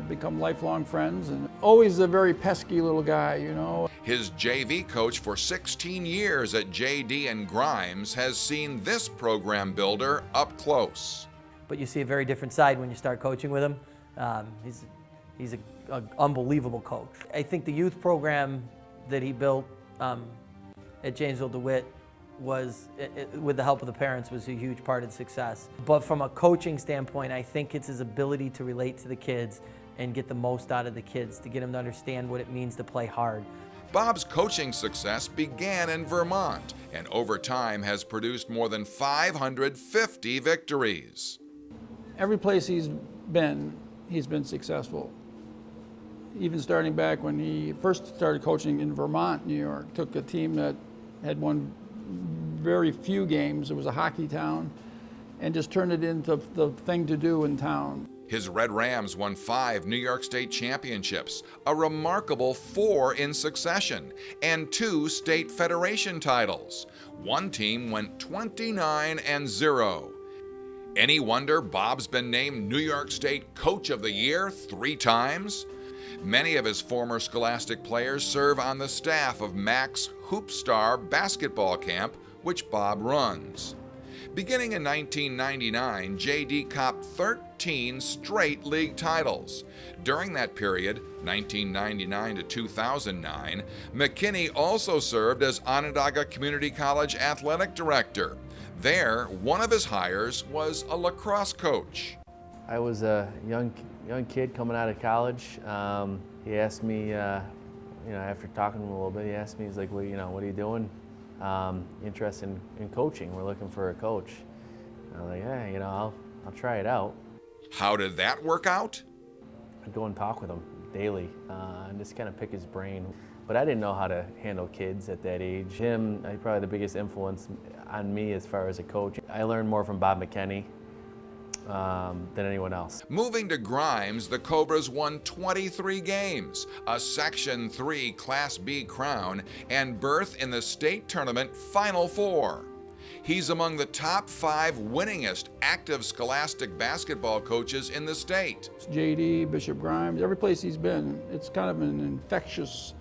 become lifelong friends, and always a very pesky little guy, you know. His JV coach for 16 years at JD and Grimes has seen this program builder up close. But you see a very different side when you start coaching with him. He's an unbelievable coach. I think the youth program that he built at Jamesville DeWitt was, with the help of the parents, was a huge part of the success. But from a coaching standpoint, I think it's his ability to relate to the kids and get the most out of the kids, to get them to understand what it means to play hard. Bob's coaching success began in Vermont and over time has produced more than 550 victories. Every place he's been successful. Even starting back when he first started coaching in Vermont, New York, took a team that had won very few games. It was a hockey town, and just turned it into the thing to do in town. His Red Rams won 5 New York State championships, a remarkable 4 in succession, and 2 state federation titles. One team went 29-0. Any wonder Bob's been named New York State Coach of the Year 3 times? Many of his former Scholastic players serve on the staff of Mac's Hoop Star basketball camp, which Bob runs. Beginning in 1999, JD copped 13 straight league titles. During that period, 1999 to 2009, McKenney also served as Onondaga Community College athletic director. There, one of his hires was a lacrosse coach. I was a young kid coming out of college. He asked me, after talking to him a little bit, he asked me, he's like, well, what are you doing? Interested in coaching. We're looking for a coach. I was like, yeah, I'll try it out. How did that work out? I'd go and talk with him daily and just kind of pick his brain. But I didn't know how to handle kids at that age. Him, probably the biggest influence on me as far as a coach. I learned more from Bob McKenney than anyone else. Moving to Grimes, the Cobras won 23 games, a Section 3 Class B crown, and berth in the state tournament Final Four. He's among the top 5 winningest active Scholastic basketball coaches in the state. JD, Bishop Grimes, every place he's been, it's kind of an infectious.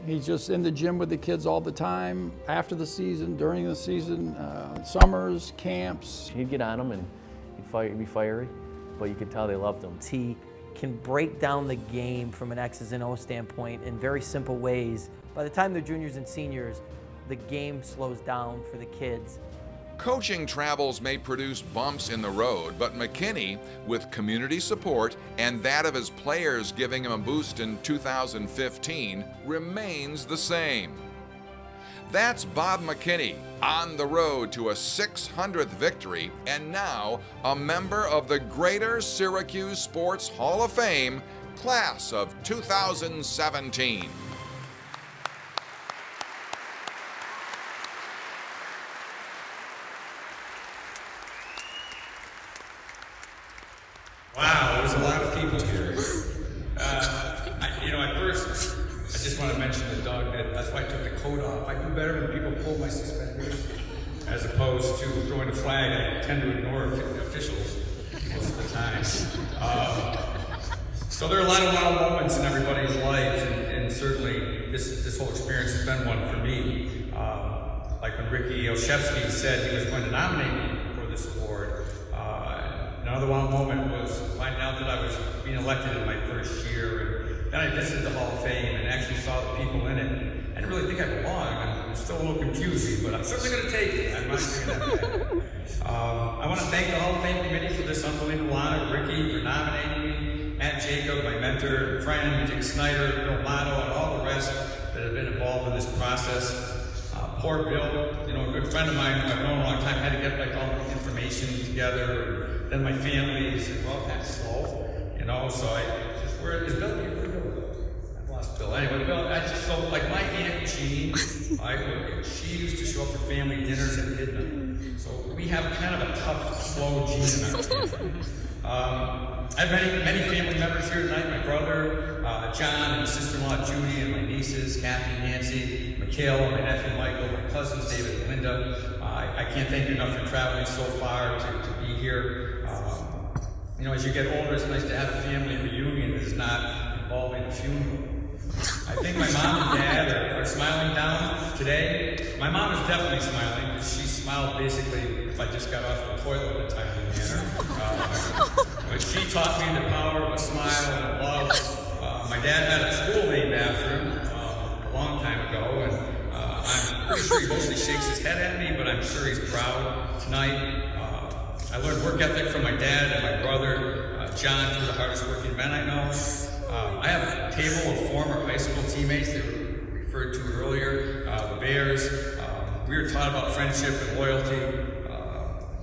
He's just in the gym with the kids all the time, after the season, during the season, summers, camps. He'd get on them and he'd be fiery, but you could tell they loved him. He can break down the game from an X's and O's standpoint in very simple ways. By the time they're juniors and seniors, the game slows down for the kids. Coaching travels may produce bumps in the road, but McKenney, with community support and that of his players giving him a boost in 2015, remains the same. That's Bob McKenney, on the road to a 600th victory and now a member of the Greater Syracuse Sports Hall of Fame, class of 2017. Wow, there's a lot of people here. At first, I just want to mention to Doug that that's why I took the coat off. I do better when people pull my suspenders, as opposed to throwing a flag. I tend to ignore officials most of the time. So there are a lot of wild moments in everybody's life, and certainly this whole experience has been one for me. Like when Ricky Olszewski said he was going to nominate me for this Another wow moment was finding out that I was being elected in my first year. And then I visited the Hall of Fame and actually saw the people in it. I didn't really think I belonged. I'm still a little confusing, but I'm certainly going to take it. I'm not doing that bad. I want to thank the Hall of Fame committee for this unbelievable honor. Ricky for nominating me, Matt Jacob, my mentor, friend, Dick Snyder, Bill Motto, and all the rest that have been involved in this process. Poor Bill, you know, a good friend of mine who I've known a long time, had to get like all the information together. And then my family said, well, that's slow, you know, so I just, where is Bill? I lost Bill. Anyway, Bill, I just felt like my Aunt Jean, she used to show up for family dinners and hid them. So we have kind of a tough, slow gene in our family. I have many family members here tonight. My brother, John, and sister-in-law Judy, and my nieces, Kathy, Nancy, Mikhail, my nephew Michael, my cousins David and Linda. I can't thank you enough for traveling so far to be here. You know, as you get older, it's nice to have a family reunion that is not involving a funeral. I think my mom and dad are smiling down today. My mom is definitely smiling because she smiled basically if I just got off the toilet in a timely manner. But she taught me the power of a smile and love. My dad had a school named after him a long time ago, and I'm pretty sure he mostly shakes his head at me, but I'm sure he's proud tonight. I learned work ethic from my dad and my brother, John, two of the hardest working men I know. I have a table of former high school teammates that were referred to earlier, the Bears. We were taught about friendship and loyalty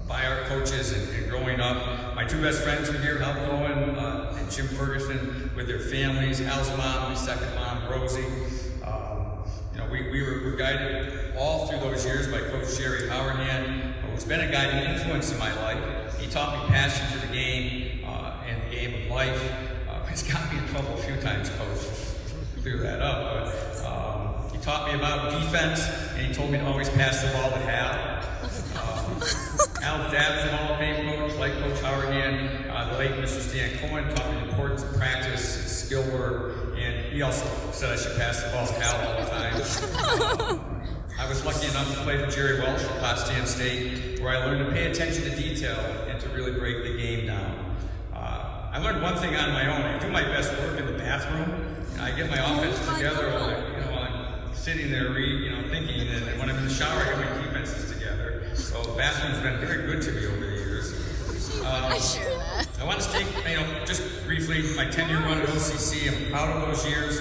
by our coaches and growing up. My two best friends are here, Hal Cohen and Jim Ferguson, with their families. Al's mom, my second mom, Rosie. You know, we were guided all through those years by Coach Jerry Howard-Hand, who's been a guiding influence in my life. He taught me passion for the game and the game of life. He's got me in trouble a few times, Coach. Clear that up. But he taught me about defense, and he told me to always pass the ball to Hal. Al's dad was a Hall of Fame coach, like Coach Howard-Hand. The late Mr. Stan Cohen taught me the importance of practice and skill work, and he also said I should pass the ball to Hal all the time. I was lucky enough to play for Jerry Welsh at Potsdam State, where I learned to pay attention to detail and to really break the game down. I learned one thing on my own. I do my best work in the bathroom. I get my offense together while I'm sitting there thinking, and when I'm in the shower, I get my defenses together. So the bathroom's been very good to me over the years. I want to take, just briefly, my 10-year run at OCC. I'm proud of those years.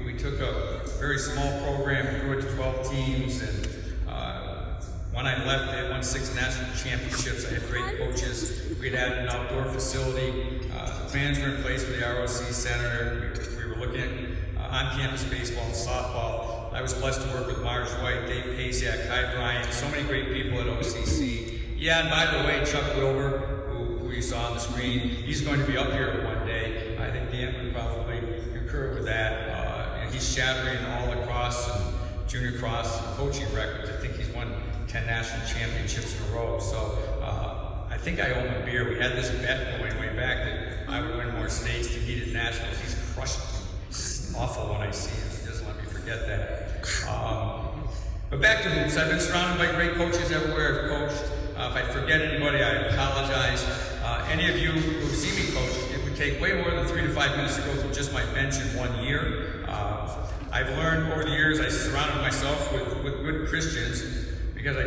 We took a very small program and grew it to 12 teams, and when I left, they had won 6 national championships. I had great coaches. We had an outdoor facility. The plans were in place for the ROC Center. We were looking at on-campus baseball and softball. I was blessed to work with Marge White, Dave Pasiak, Kai Bryant, so many great people at OCC. Yeah, and by the way, Chuck Wilbur, who you saw on the screen, he's going to be up here one day. I think Dan would probably concur with that. And he's shattering all lacrosse and junior cross and coaching records. I think he's won 10 national championships in a row. So I think I owe him a beer. We had this bet going way back that I would win more states than he did nationals. He's crushed me. It's awful when I see him. He doesn't let me forget that. But back to hoops. I've been surrounded by great coaches everywhere I've coached. If I forget anybody, I apologize. Any of you who've seen me coach, it would take way more than 3 to 5 minutes to go through just my bench in 1 year. I've learned over the years, I surrounded myself with good Christians, because I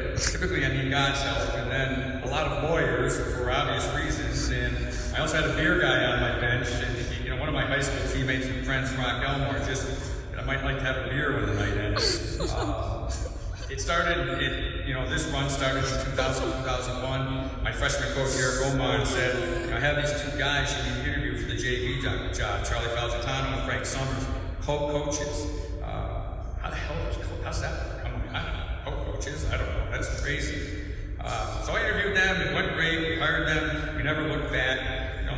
need God's help, and then a lot of lawyers for obvious reasons, and I also had a beer guy on my bench, and one of my high school teammates and friends, Rock Elmore, just I might like to have a beer when the night ends. This run started in 2000, 2001. My freshman coach, Eric Omar, said, I have these 2 guys you need to interview for the JV job, Charlie Falzitano and Frank Summers, co-coaches. How the hell how's that work? I don't know, co-coaches? I don't know, that's crazy. So I interviewed them, it went great, we hired them, we never looked back.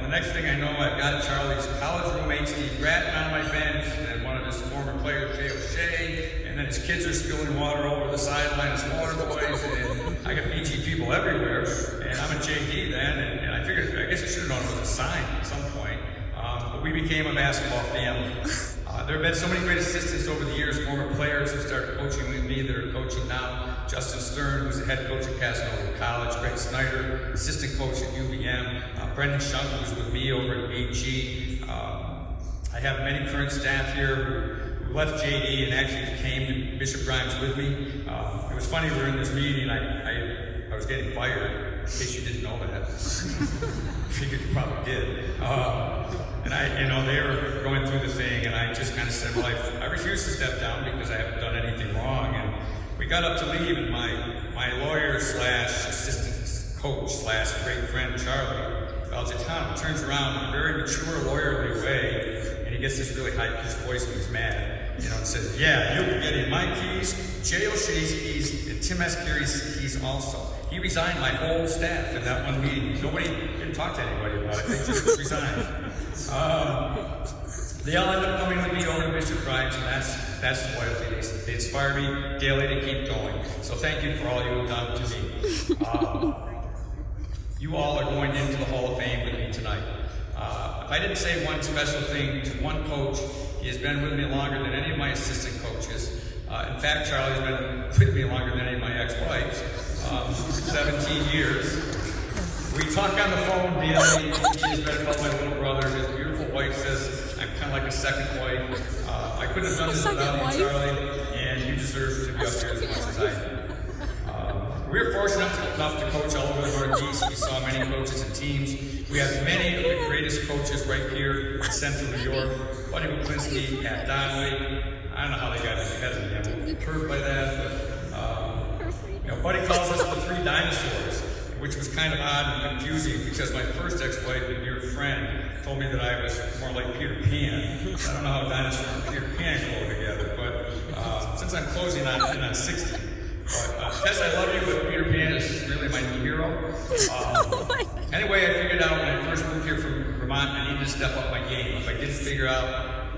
The next thing I know, I've got Charlie's college roommate, Steve Bratton, on my bench, and one of his former players, Jay O'Shea, and then his kids are spilling water over the sideline as water boys, and I got BG people everywhere, and I'm a JD then, and I figured, I guess I should have known it was a sign at some point, but we became a basketball family. There have been so many great assistants over the years, former players who started coaching with me that are coaching now. Justin Stern, who's the head coach at Casanova College, Greg Snyder, assistant coach at UVM, Brendan Shunk, who's with me over at BG. I have many current staff here who left JD and actually came to Bishop Grimes with me. It was funny, we were in this meeting, I was getting fired, in case you didn't know that. Figured you probably did. And they were going through the thing, and I just kind of said, well, I refuse to step down because I haven't done anything wrong. And we got up to leave, and my lawyer slash assistant coach slash great friend, Charlie Belgitano, turns around in a very mature, lawyerly way, and he gets this really high-pitched voice when he's mad, and says, yeah, you'll be getting my keys, J. O'Shea's keys, and Tim S. Carey's keys also. He resigned my whole staff in that one meeting. Nobody didn't talk to anybody about it, they just resigned. They all ended up coming with me over to Bishop Grimes, and that's the loyalty. They inspire me daily to keep going. So thank you for all you have done to me. You all are going into the Hall of Fame with me tonight. If I didn't say one special thing to one coach, he has been with me longer than any of my assistant coaches. In fact, Charlie's been with me longer than any of my ex-wives, 17 years. We talk on the phone daily. She's been called my little brother. His beautiful wife says I'm kind of like a second wife. I couldn't have done this without you, Charlie, and you deserve to be up here as much as I do. We were fortunate enough to coach all over the Northeast. We saw many coaches and teams. We have many of the greatest coaches right here in Central New York. Buddy Lasinski, Pat Donnelly. I don't know how they got ahead of me. I'm a little perturbed by that, but Buddy calls us the three dinosaurs, which was kind of odd and confusing because my first ex-wife and dear friend told me that I was more like Peter Pan. I don't know how dinosaur and Peter Pan go together, but since I'm closing on 60. But Tess, I love you, but Peter Pan is really my new hero. Anyway, I figured out when I first moved here from Vermont, I needed to step up my game. If I didn't figure out,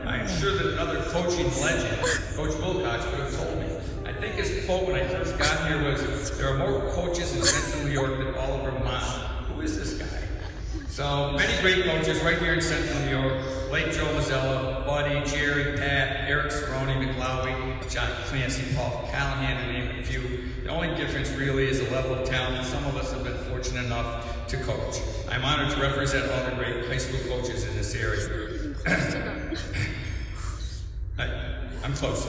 I'm sure that another coaching legend, Coach Wilcox, would have told me. I think his quote when I first got here was, there are more coaches in Central New York than all of Vermont. Who is this guy? So, many great coaches right here in Central New York. Late Joe Mazella, Buddy, Jerry, Pat, Eric Cerrone, McLaughlin, John Clancy, Paul Callahan, to name a few. The only difference really is the level of talent some of us have been fortunate enough to coach. I'm honored to represent all the great high school coaches in this area. I'm close.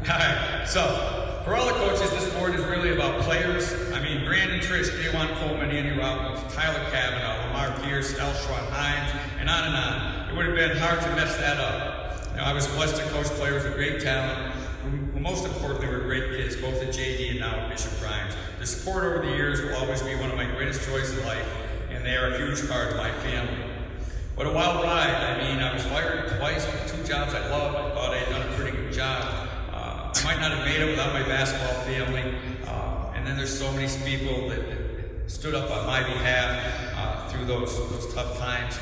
Alright, so for all the coaches, this board is really about players. I mean, Brandon Trish, Dawan Coleman, Andy Robbins, Tyler Cavanaugh, Lamar Pierce, Elshron Hines, and on and on. It would have been hard to mess that up. I was blessed to coach players with great talent, who most importantly were great kids, both at JD and now at Bishop Grimes. The support over the years will always be one of my greatest joys in life, and they are a huge part of my family. What a wild ride. I mean, I was fired twice from 2 jobs I loved. I thought I had done a pretty good job. I might not have made it without my basketball family. And then there's so many people that stood up on my behalf through those tough times.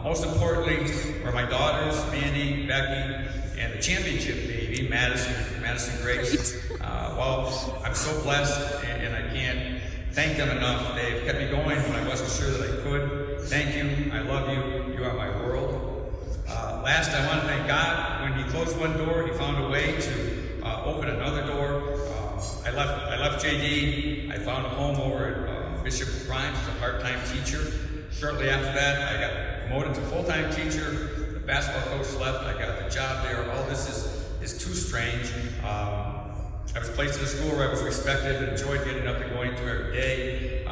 Most importantly were my daughters, Mandy, Becky, and the championship baby, Madison Grace. Well, I'm so blessed, and I can't thank them enough. They've kept me going when I wasn't sure that I could. Thank you. I love you. You are my world. Last, I want to thank God. When He closed one door, He found a way to open another door. I left JD. I found a home over at Bishop Grimes as a part-time teacher. Shortly after that, I got promoted to full-time teacher. The basketball coach left. I got the job there. All this is too strange. I was placed in a school where I was respected and enjoyed getting up and going to every day.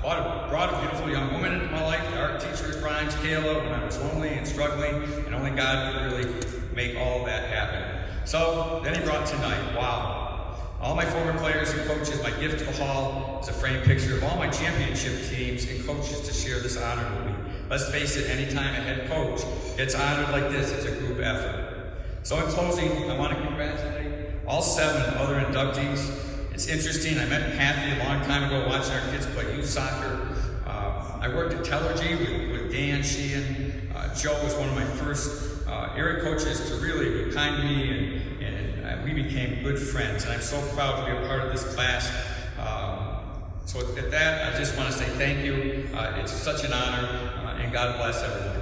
Brought a beautiful young woman into my life, the art teacher at Grimes, Kayla, when I was lonely and struggling, and only God could really make all of that happen. So, then He brought tonight. Wow. All my former players and coaches, my gift to the Hall is a framed picture of all my championship teams and coaches to share this honor with me. Let's face it, anytime a head coach gets honored like this, it's a group effort. So in closing, I want to congratulate all 7 other inductees. It's interesting, I met Kathy a long time ago watching our kids play youth soccer. I worked at Tellergy with Dan, Sheehan. Joe was one of my first area coaches to really be kind to me, and we became good friends. And I'm so proud to be a part of this class. So at that, I just want to say thank you. It's such an honor, and God bless everyone.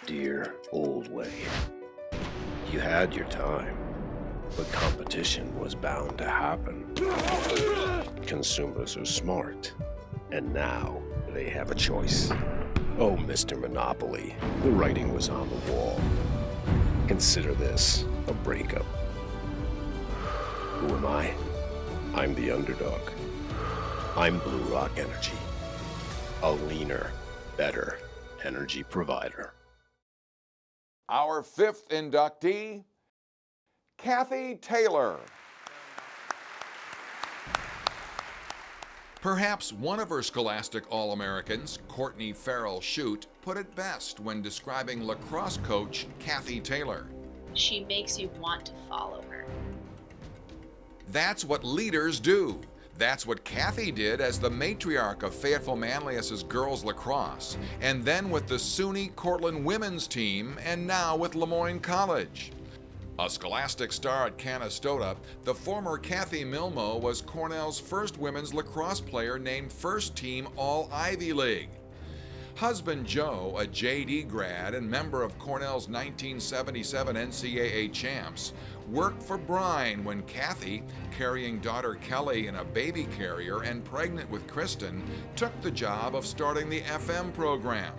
dear old way. You had your time, but competition was bound to happen. Consumers are smart, and now they have a choice. Oh, Mr. Monopoly, the writing was on the wall. Consider this a breakup. Who am I? I'm the underdog. I'm Blue Rock Energy, a leaner, better energy provider. Our fifth inductee, Kathy Taylor. Perhaps one of her Scholastic All-Americans, Courtney Farrell Shute, put it best when describing lacrosse coach Kathy Taylor. She makes you want to follow her. That's what leaders do. That's what Kathy did as the matriarch of Fayetteville Manlius's girls lacrosse, and then with the SUNY Cortland women's team, and now with Lemoyne College. A Scholastic star at Canastota, the former Kathy Milmo was Cornell's first women's lacrosse player named first team All-Ivy League. Husband Joe, a JD grad and member of Cornell's 1977 NCAA champs, worked for Brine when Kathy, carrying daughter Kelly in a baby carrier and pregnant with Kristen, took the job of starting the FM program.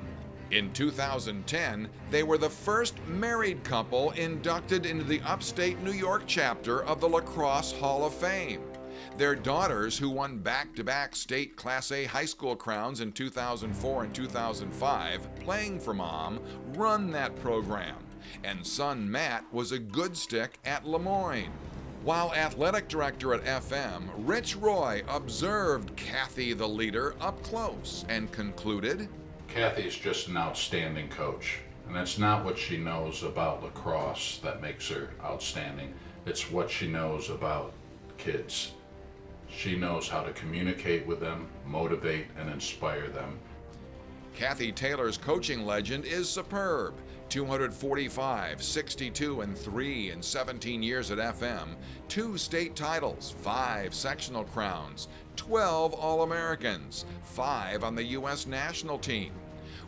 In 2010, they were the first married couple inducted into the upstate New York chapter of the Lacrosse Hall of Fame. Their daughters, who won back-to-back state Class A high school crowns in 2004 and 2005, playing for Mom, run that program. And son Matt was a good stick at Lemoyne. While athletic director at FM, Rich Roy observed Kathy the leader up close and concluded, Kathy's just an outstanding coach, and it's not what she knows about lacrosse that makes her outstanding. It's what she knows about kids. She knows how to communicate with them, motivate, and inspire them. Kathy Taylor's coaching legend is superb. 245, 62, and 3 in 17 years at FM, 2 state titles, 5 sectional crowns, 12 All-Americans, 5 on the U.S. national team,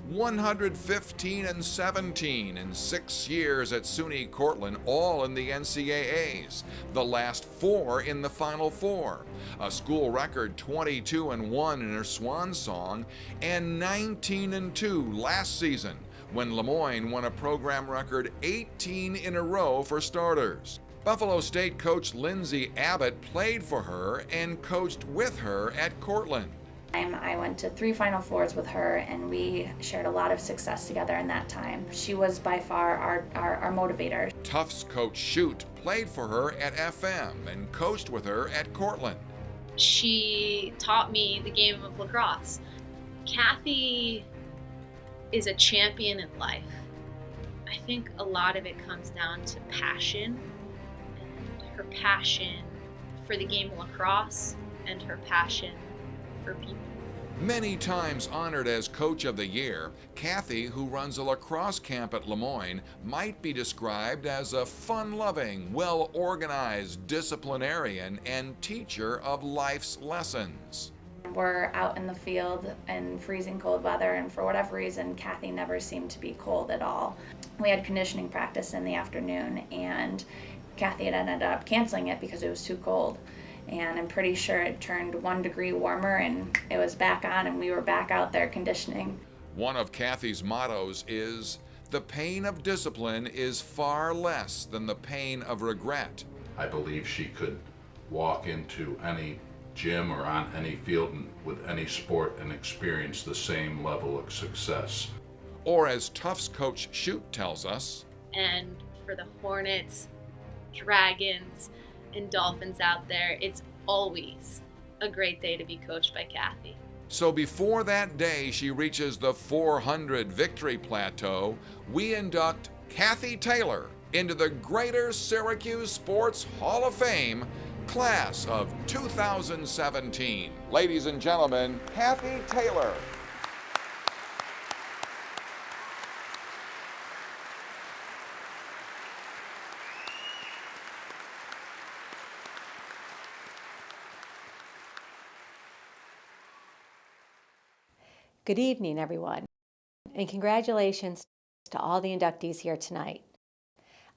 115 and 17 in 6 years at SUNY Cortland, all in the NCAAs, the last 4 in the Final Four, a school record 22 and 1 in her swan song, and 19 and 2 last season, when Lemoyne won a program record 18 in a row for starters. Buffalo State coach Lindsay Abbott played for her and coached with her at Cortland. I went to 3 Final Fours with her, and we shared a lot of success together in that time. She was by far our motivator. Tufts coach Shute played for her at FM and coached with her at Cortland. She taught me the game of lacrosse. Kathy is a champion in life. I think a lot of it comes down to passion, and her passion for the game of lacrosse and her passion for people. Many times honored as Coach of the Year, Kathy, who runs a lacrosse camp at Lemoyne, might be described as a fun-loving, well-organized disciplinarian and teacher of life's lessons. We're out in the field in freezing cold weather, and for whatever reason, Kathy never seemed to be cold at all. We had conditioning practice in the afternoon, and Kathy had ended up canceling it because it was too cold. And I'm pretty sure it turned 1 degree warmer, and it was back on, and we were back out there conditioning. One of Kathy's mottos is, "The pain of discipline is far less than the pain of regret." I believe she could walk into any gym or on any field with any sport and experience the same level of success. Or as Tufts coach Shute tells us, And for the Hornets, Dragons, and Dolphins out there, it's always a great day to be coached by Kathy. so before that day she reaches the 400 victory plateau, we induct Kathy Taylor into the Greater Syracuse Sports Hall of Fame, class of 2017. Ladies and gentlemen, Kathy Taylor. Good evening, everyone, and congratulations to all the inductees here tonight.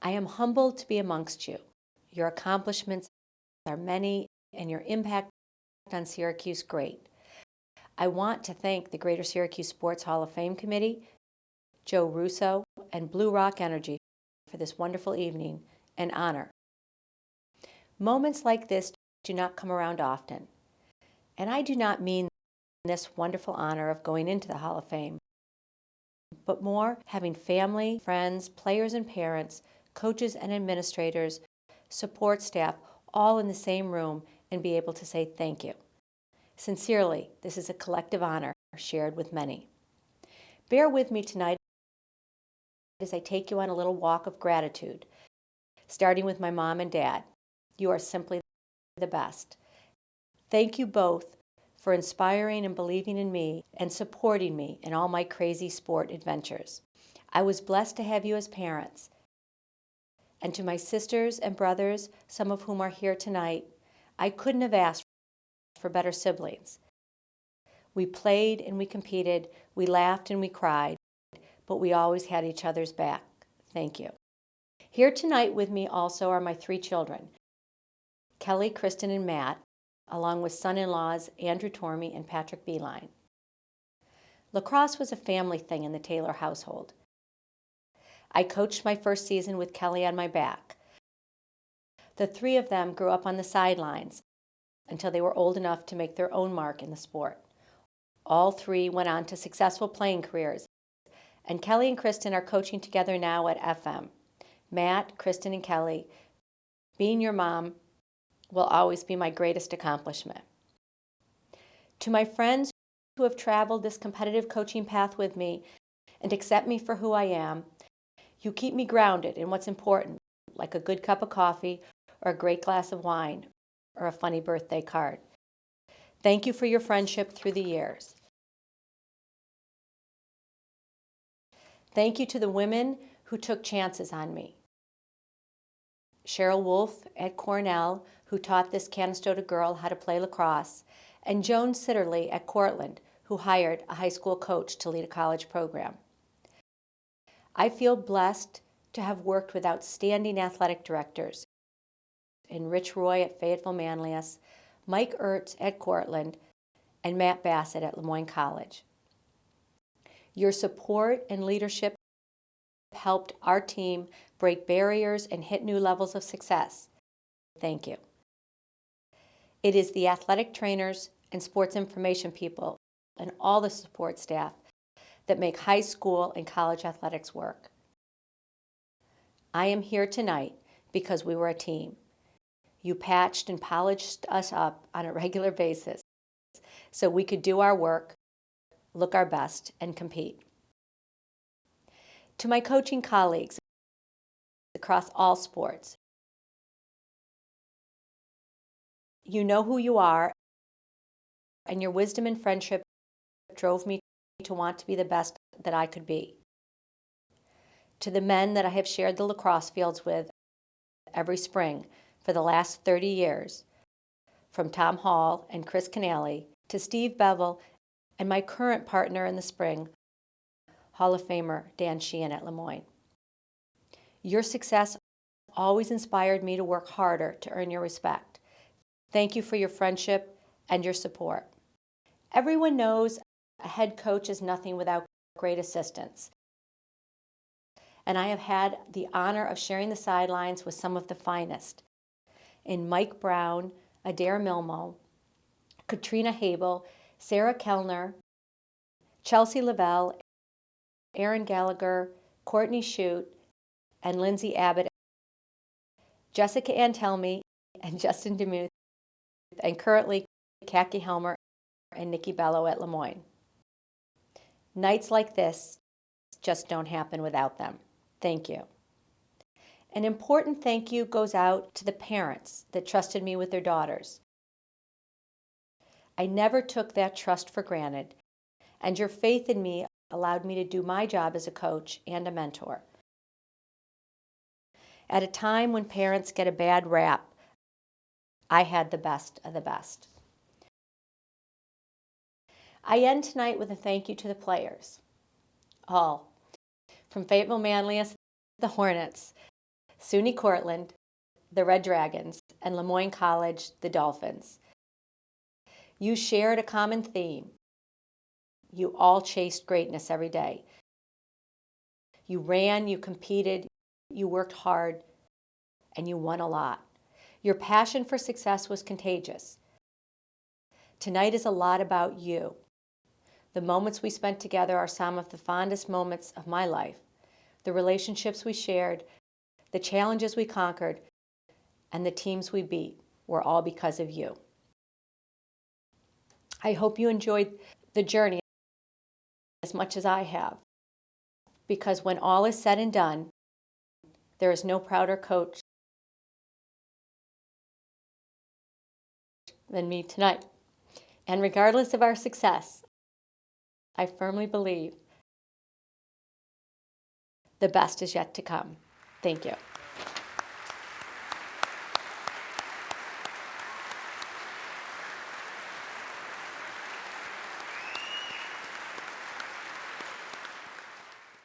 I am humbled to be amongst you. Your accomplishments are many and your impact on Syracuse great. I want to thank the Greater Syracuse Sports Hall of Fame Committee, Joe Russo, and Blue Rock Energy for this wonderful evening and honor. Moments like this do not come around often, and I do not mean this wonderful honor of going into the Hall of Fame, but more having family, friends, players and parents, coaches and administrators, support staff, all in the same room and be able to say thank you. Sincerely, this is a collective honor shared with many. Bear with me tonight as I take you on a little walk of gratitude, starting with my mom and dad. You are simply the best. Thank you both for inspiring and believing in me and supporting me in all my crazy sport adventures. I was blessed to have you as parents. And to my sisters and brothers, some of whom are here tonight, I couldn't have asked for better siblings. We played and we competed, we laughed and we cried, but we always had each other's back. Thank you. Here tonight with me also are my 3 children, Kelly, Kristen, and Matt, along with son-in-laws Andrew Tormey and Patrick Beeline. Lacrosse was a family thing in the Taylor household. I coached my first season with Kelly on my back. The 3 of them grew up on the sidelines until they were old enough to make their own mark in the sport. All 3 went on to successful playing careers, and Kelly and Kristen are coaching together now at FM. Matt, Kristen, and Kelly, being your mom will always be my greatest accomplishment. To my friends who have traveled this competitive coaching path with me and accept me for who I am, you keep me grounded in what's important, like a good cup of coffee or a great glass of wine or a funny birthday card. Thank you for your friendship through the years. Thank you to the women who took chances on me. Cheryl Wolf at Cornell, who taught this Canastota girl how to play lacrosse, and Joan Sitterly at Cortland, who hired a high school coach to lead a college program. I feel blessed to have worked with outstanding athletic directors in Rich Roy at Fayetteville Manlius, Mike Ertz at Cortland, and Matt Bassett at Lemoyne College. Your support and leadership helped our team break barriers and hit new levels of success. Thank you. It is the athletic trainers and sports information people and all the support staff that make high school and college athletics work. I am here tonight because we were a team. You patched and polished us up on a regular basis so we could do our work, look our best, and compete. To my coaching colleagues across all sports, you know who you are, and your wisdom and friendship drove me to want to be the best that I could be. To the men that I have shared the lacrosse fields with every spring for the last 30 years, from Tom Hall and Chris Canale to Steve Bevel and my current partner in the spring, Hall of Famer Dan Sheehan at Lemoyne. Your success always inspired me to work harder to earn your respect. Thank you for your friendship and your support. Everyone knows a head coach is nothing without great assistants. And I have had the honor of sharing the sidelines with some of the finest in Mike Brown, Adair Milmo, Katrina Habel, Sarah Kellner, Chelsea Lavelle, Aaron Gallagher, Courtney Shute, and Lindsay Abbott, Jessica Antelmi, and Justin Demuth, and currently Khaki Helmer and Nikki Bello at Lemoyne. Nights like this just don't happen without them. Thank you. An important thank you goes out to the parents that trusted me with their daughters. I never took that trust for granted, and your faith in me allowed me to do my job as a coach and a mentor. At a time when parents get a bad rap, I had the best of the best. I end tonight with a thank you to the players, all, From Fayetteville Manlius, the Hornets, SUNY Cortland, the Red Dragons, and Lemoyne College, the Dolphins. You shared a common theme. You all chased greatness every day. You ran, you competed, you worked hard, and you won a lot. Your passion for success was contagious. Tonight is a lot about you. The moments we spent together are some of the fondest moments of my life. The relationships we shared, the challenges we conquered, and the teams we beat were all because of you. I hope you enjoyed the journey as much as I have, because when all is said and done, there is no prouder coach than me tonight. And regardless of our success, I firmly believe the best is yet to come. Thank you.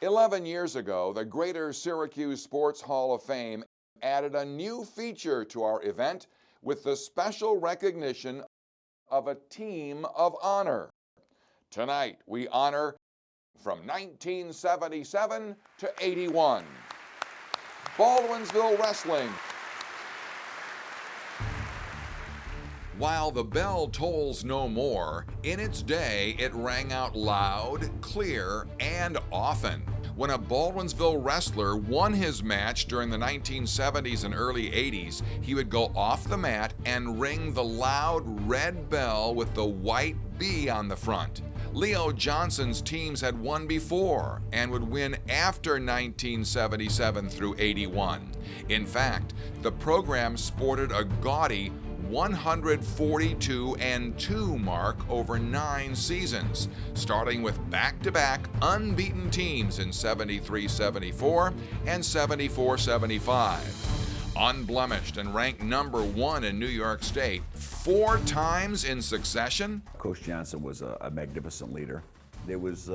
"11 years ago, the Greater Syracuse Sports Hall of Fame added a new feature to our event with the special recognition of a team of honor. Tonight, we honor from 1977 to 81, Baldwinsville Wrestling. While the bell tolls no more, in its day it rang out loud, clear, and often. When a Baldwinsville wrestler won his match during the 1970s and early 80s, he would go off the mat and ring the loud red bell with the white B on the front. Leo Johnson's teams had won before and would win after 1977 through 81. In fact, the program sported a gaudy 142-2 mark over 9 seasons, starting with back-to-back unbeaten teams in 73-74 and 74-75. Unblemished and ranked #1 in New York State 4 times in succession. Coach Johnson was a magnificent leader. It was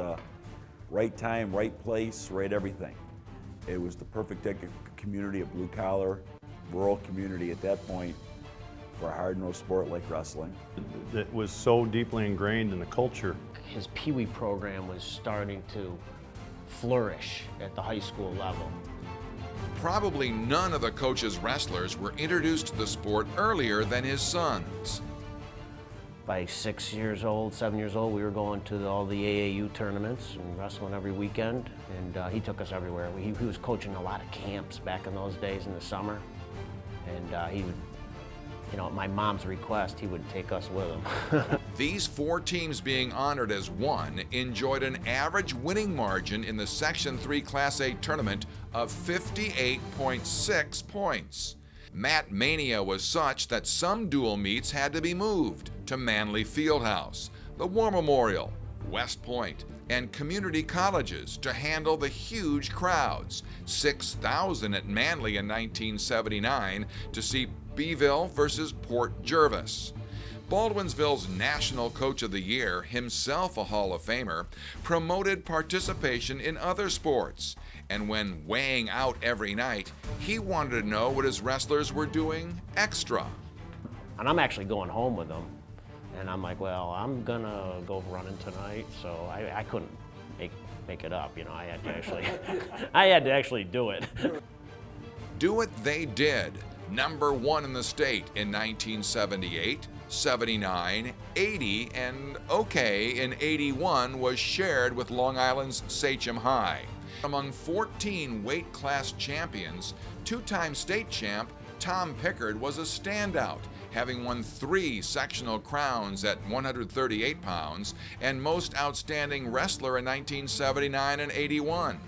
right time, right place, right everything. It was the perfect community, a blue-collar, rural community at that point, for a hard-nosed sport like wrestling. It was so deeply ingrained in the culture. His Pee Wee program was starting to flourish at the high school level. Probably none of the coach's wrestlers were introduced to the sport earlier than his sons. By 6 years old, 7 years old, we were going to all the AAU tournaments and wrestling every weekend, and he took us everywhere. He was coaching a lot of camps back in those days in the summer, and he would, you know, at my mom's request, he would take us with him. These 4 teams being honored as one enjoyed an average winning margin in the Section 3 Class A tournament of 58.6 points. Mat mania was such that some dual meets had to be moved to Manley Fieldhouse, the War Memorial, West Point, and community colleges to handle the huge crowds, 6,000 at Manley in 1979 to see Beeville versus Port Jervis. Baldwinsville's National Coach of the Year, himself a Hall of Famer, promoted participation in other sports. And when weighing out every night, he wanted to know what his wrestlers were doing extra. And I'm actually going home with him. And I'm like, well, I'm gonna go running tonight, so I couldn't make it up, you know. I had to actually do it. Do it they did. #1 in the state in 1978, 79, 80, and okay in 81 was shared with Long Island's Sachem High. Among 14 weight class champions, 2-time state champ Tom Pickard was a standout, having won 3 sectional crowns at 138 pounds and most outstanding wrestler in 1979 and 81.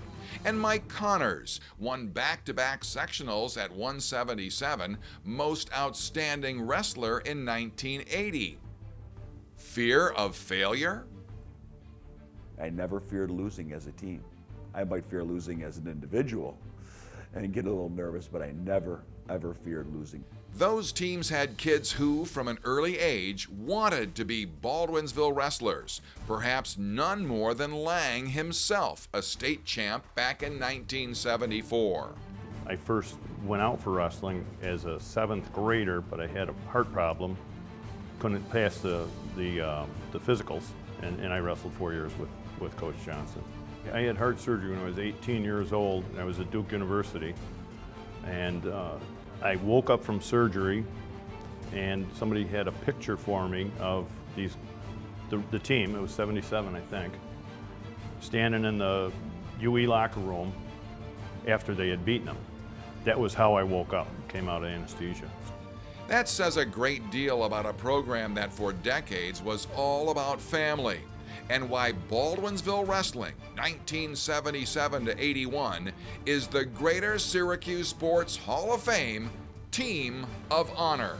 And Mike Connors won back-to-back sectionals at 177, most outstanding wrestler in 1980. Fear of failure? I never feared losing as a team. I might fear losing as an individual, and get a little nervous, but I never, ever feared losing. Those teams had kids who, from an early age, wanted to be Baldwinsville wrestlers. Perhaps none more than Lang himself, a state champ back in 1974. I first went out for wrestling as a 7th grader, but I had a heart problem. Couldn't pass the physicals, and I wrestled 4 years with Coach Johnson. I had heart surgery when I was 18 years old, and I was at Duke University. And I woke up from surgery, and somebody had a picture for me of the team, it was 77, I think, standing in the UE locker room after they had beaten them. That was how I woke up, came out of anesthesia. That says a great deal about a program that for decades was all about family, and why Baldwinsville Wrestling, 1977 to 81, is the Greater Syracuse Sports Hall of Fame Team of Honor.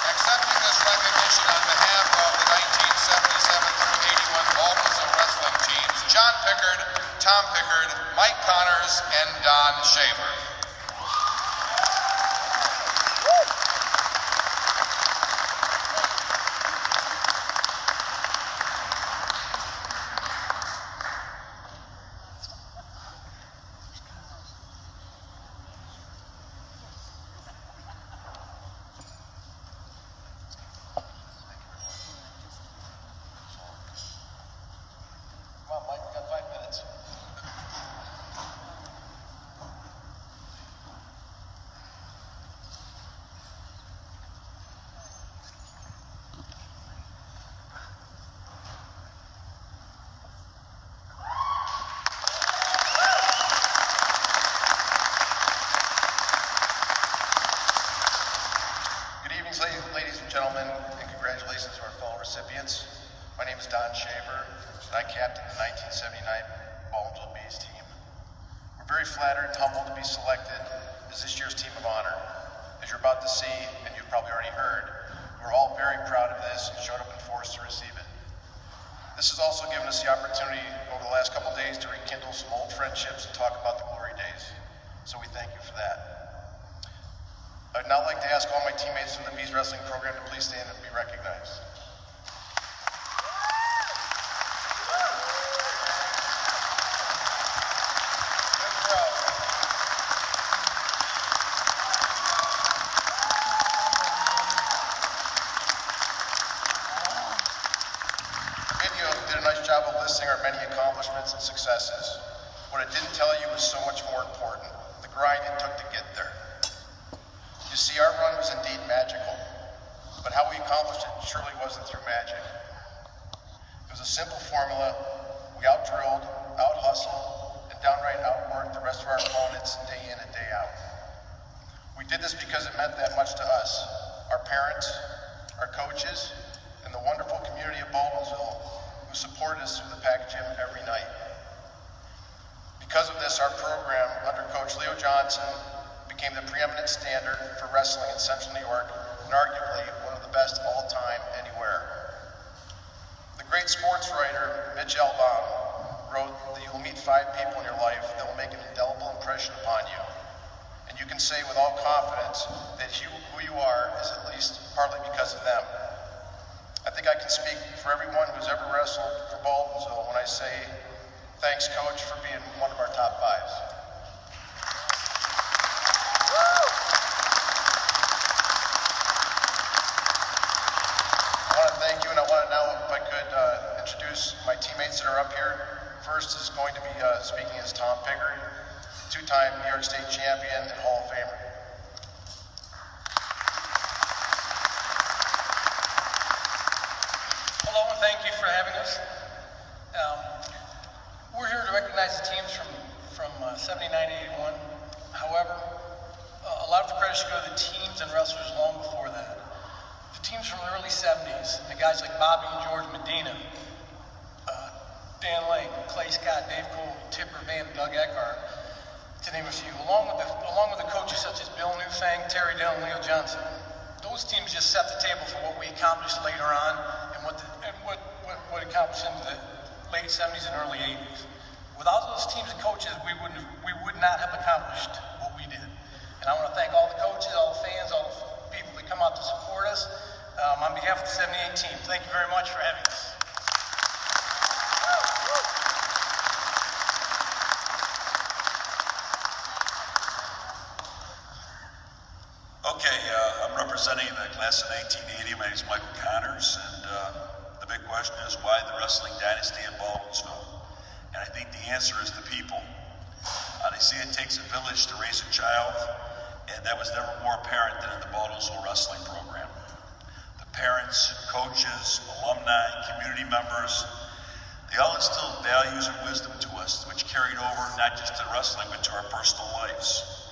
Accepting this recognition on behalf of the 1977 through 81 Baldwinsville wrestling teams, John Pickard, Tom Pickard, Mike Connors, and Don Shaver. Ladies and gentlemen, and congratulations to our fellow recipients. My name is Don Shaver, and I captained the 1979 Baldwinsville Bees team. We're very flattered and humbled to be selected as this year's Team of Honor. As you're about to see, and you've probably already heard, we're all very proud of this and showed up in force to receive it. This has also given us the opportunity over the last couple days to rekindle some old friendships and talk about the glory days. So we thank you for that. I'd now like to ask all my teammates from the Bees Wrestling program to please stand and be recognized. The video did a nice job of listing our many accomplishments and successes. What it didn't tell you was so much more important, the grind it took to get there. You see, our run was indeed magical, but how we accomplished it surely wasn't through magic. It was a simple formula. We out-drilled, out-hustled, and downright outworked the rest of our opponents day in and day out. We did this because it meant that much to us, our parents, our coaches, and the wonderful community of Baldwinsville who supported us through the packed gym every night. Because of this, our program, under Coach Leo Johnson, became the preeminent standard for wrestling in Central New York, and arguably one of the best of all time anywhere. The great sports writer, Mitch Elbaum, wrote that you will meet 5 people in your life that will make an indelible impression upon you. And you can say with all confidence that who you are is at least partly because of them. I think I can speak for everyone who's ever wrestled for Baldwinsville when I say, thanks, Coach, for being one of our top 5s. Thank you, and I want to now, if I could, introduce my teammates that are up here. First is going to be speaking as Tom Pickard, 2-time New York State champion and Hall of Famer. Hello, and thank you for having us. We're here to recognize the teams from 79 to 81. However, a lot of the credit should go to the teams and wrestlers long before that. Teams from the early 70s, the guys like Bobby and George Medina, Dan Lane, Clay Scott, Dave Cole, Tipper Van, Doug Eckhart, to name a few, along with the coaches such as Bill Newfang, Terry Dillon, Leo Johnson. Those teams just set the table for what we accomplished later on and what accomplished into the late 70s and early 80s. Without those teams and coaches, we would not have accomplished what we did. And I want to thank all the coaches, all the fans, all the people that come out to support us. On behalf of the 78 team, thank you very much for having us. Okay, I'm representing the class of 1980. My name is Michael Connors, and the big question is why the wrestling dynasty in Baldwinsville? And I think the answer is the people. They say it takes a village to raise a child, and that was never more apparent than in the Baldwinsville wrestling program. The parents, coaches, alumni, community members, they all instilled values and wisdom to us, which carried over not just to wrestling, but to our personal lives.